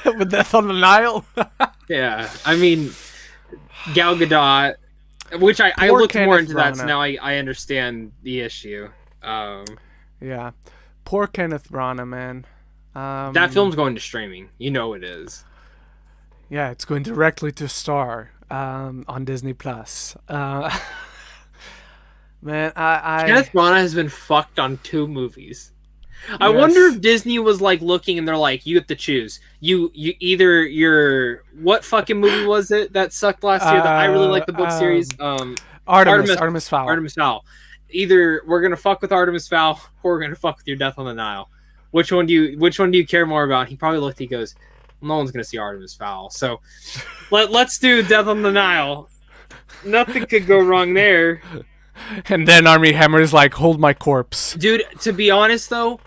With Death on the Nile. Yeah, I mean, Gal Gadot, which I looked more into that, so now I understand the issue. Yeah, poor Kenneth Branagh, man. That film's going to streaming. You know it is. Yeah, it's going directly to Star on Disney Plus. Man, Kenneth Branagh has been fucked on 2 movies. I wonder if Disney was like looking and they're like, you have to choose. You either what fucking movie was it that sucked last year that I really like the book series? Artemis Fowl. Artemis Fowl. Either we're gonna fuck with Artemis Fowl or we're gonna fuck with your Death on the Nile. Which one do you care more about? He probably looked. He goes, well, no one's gonna see Artemis Fowl, so let's do Death on the Nile. Nothing could go wrong there. And then Armie Hammer is like, hold my corpse, dude. To be honest though.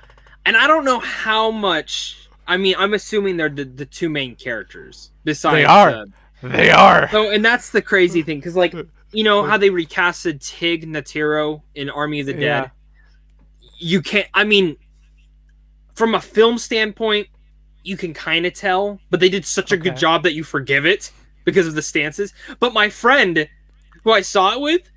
And I don't know how much. I mean, I'm assuming they're the 2 main characters. Besides, they are. So, and that's the crazy thing, because like you know how they recasted Tig Notaro in Army of the Dead. Yeah. You can't. I mean, from a film standpoint, you can kind of tell, but they did such a good job that you forgive it because of the stances. But my friend, who I saw it with.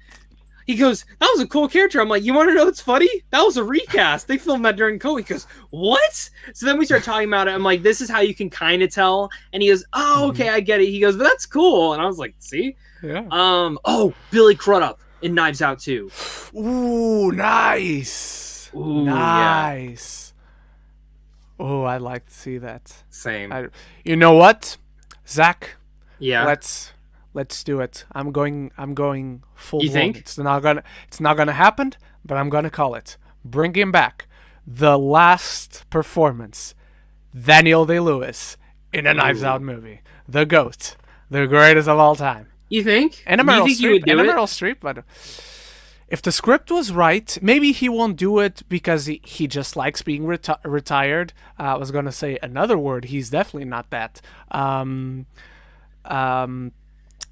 He goes, that was a cool character. I'm like, you want to know what's funny? That was a recast. They filmed that during COVID. He goes, what? So then we start talking about it. I'm like, this is how you can kind of tell. And he goes, oh, okay, I get it. He goes, but that's cool. And I was like, see? Yeah. Oh, Billy Crudup in Knives Out 2. Ooh, nice. Ooh, nice. Yeah. Oh, I'd like to see that. Same. You know what, Zach? Yeah. Let's do it. I'm going full. You think? It's not gonna happen, but I'm gonna call it. Bring him back. The last performance, Daniel Day-Lewis in a Knives Out movie. The GOAT, the greatest of all time. You think? And a Meryl Streep, but if the script was right, maybe he won't do it because he just likes being retired. I was gonna say another word. He's definitely not that.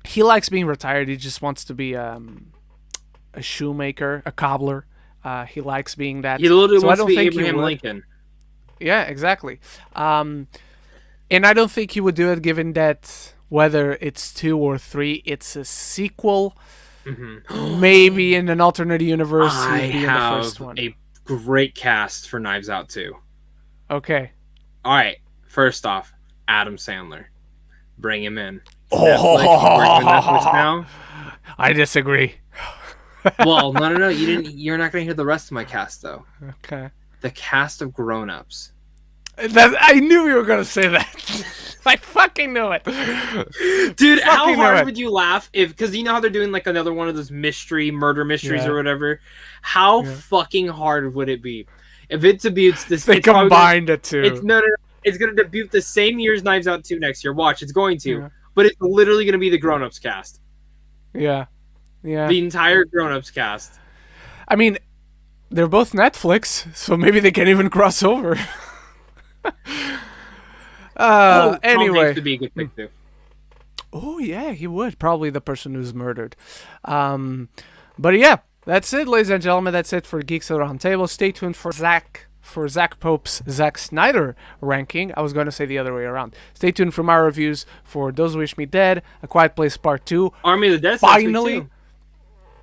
He likes being retired. He just wants to be a shoemaker, a cobbler. He likes being that. He literally wants to be Abraham Lincoln. Yeah, exactly. And I don't think he would do it, given that whether it's 2 or 3, it's a sequel. Mm-hmm. Maybe in an alternate universe, he'd be in the first one. A great cast for Knives Out 2. Okay. All right. First off, Adam Sandler. Bring him in. Netflix now? I disagree. Well, no. You're not going to hear the rest of my cast, though. Okay. The cast of Grown Ups. I knew you were going to say that. I fucking knew it. Dude, how hard would you laugh if... Because you know how they're doing like another one of those murder mysteries or whatever? How fucking hard would it be? If it debuts this... They combined the two. No. It's going to debut the same year as Knives Out 2 next year. Watch, it's going to. Yeah. But it's literally going to be the Grown Ups cast. Yeah. The entire Grown Ups cast. I mean, they're both Netflix, so maybe they can't even cross over. Anyway. To be a good pick too. Oh, yeah, he would. Probably the person who's murdered. But yeah, that's it, ladies and gentlemen. That's it for Geeks at the Roundtable. Stay tuned for Zach Pope's Zack Snyder ranking. I was going to say the other way around. Stay tuned for my reviews for Those Who Wish Me Dead, A Quiet Place Part 2. Army of the Dead. Finally.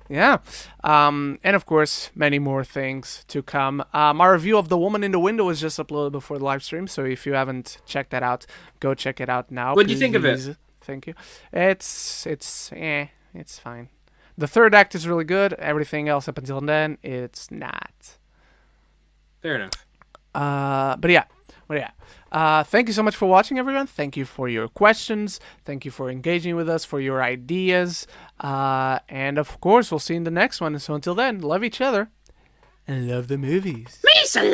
Yeah. And of course, many more things to come. My review of The Woman in the Window was just uploaded before the live stream, so if you haven't checked that out, go check it out now. What do you think of it? Thank you. It's fine. The third act is really good. Everything else up until then, it's not. Fair enough. But yeah. Thank you so much for watching, everyone. Thank you for your questions. Thank you for engaging with us, for your ideas. And of course, we'll see you in the next one. So until then, love each other and love the movies.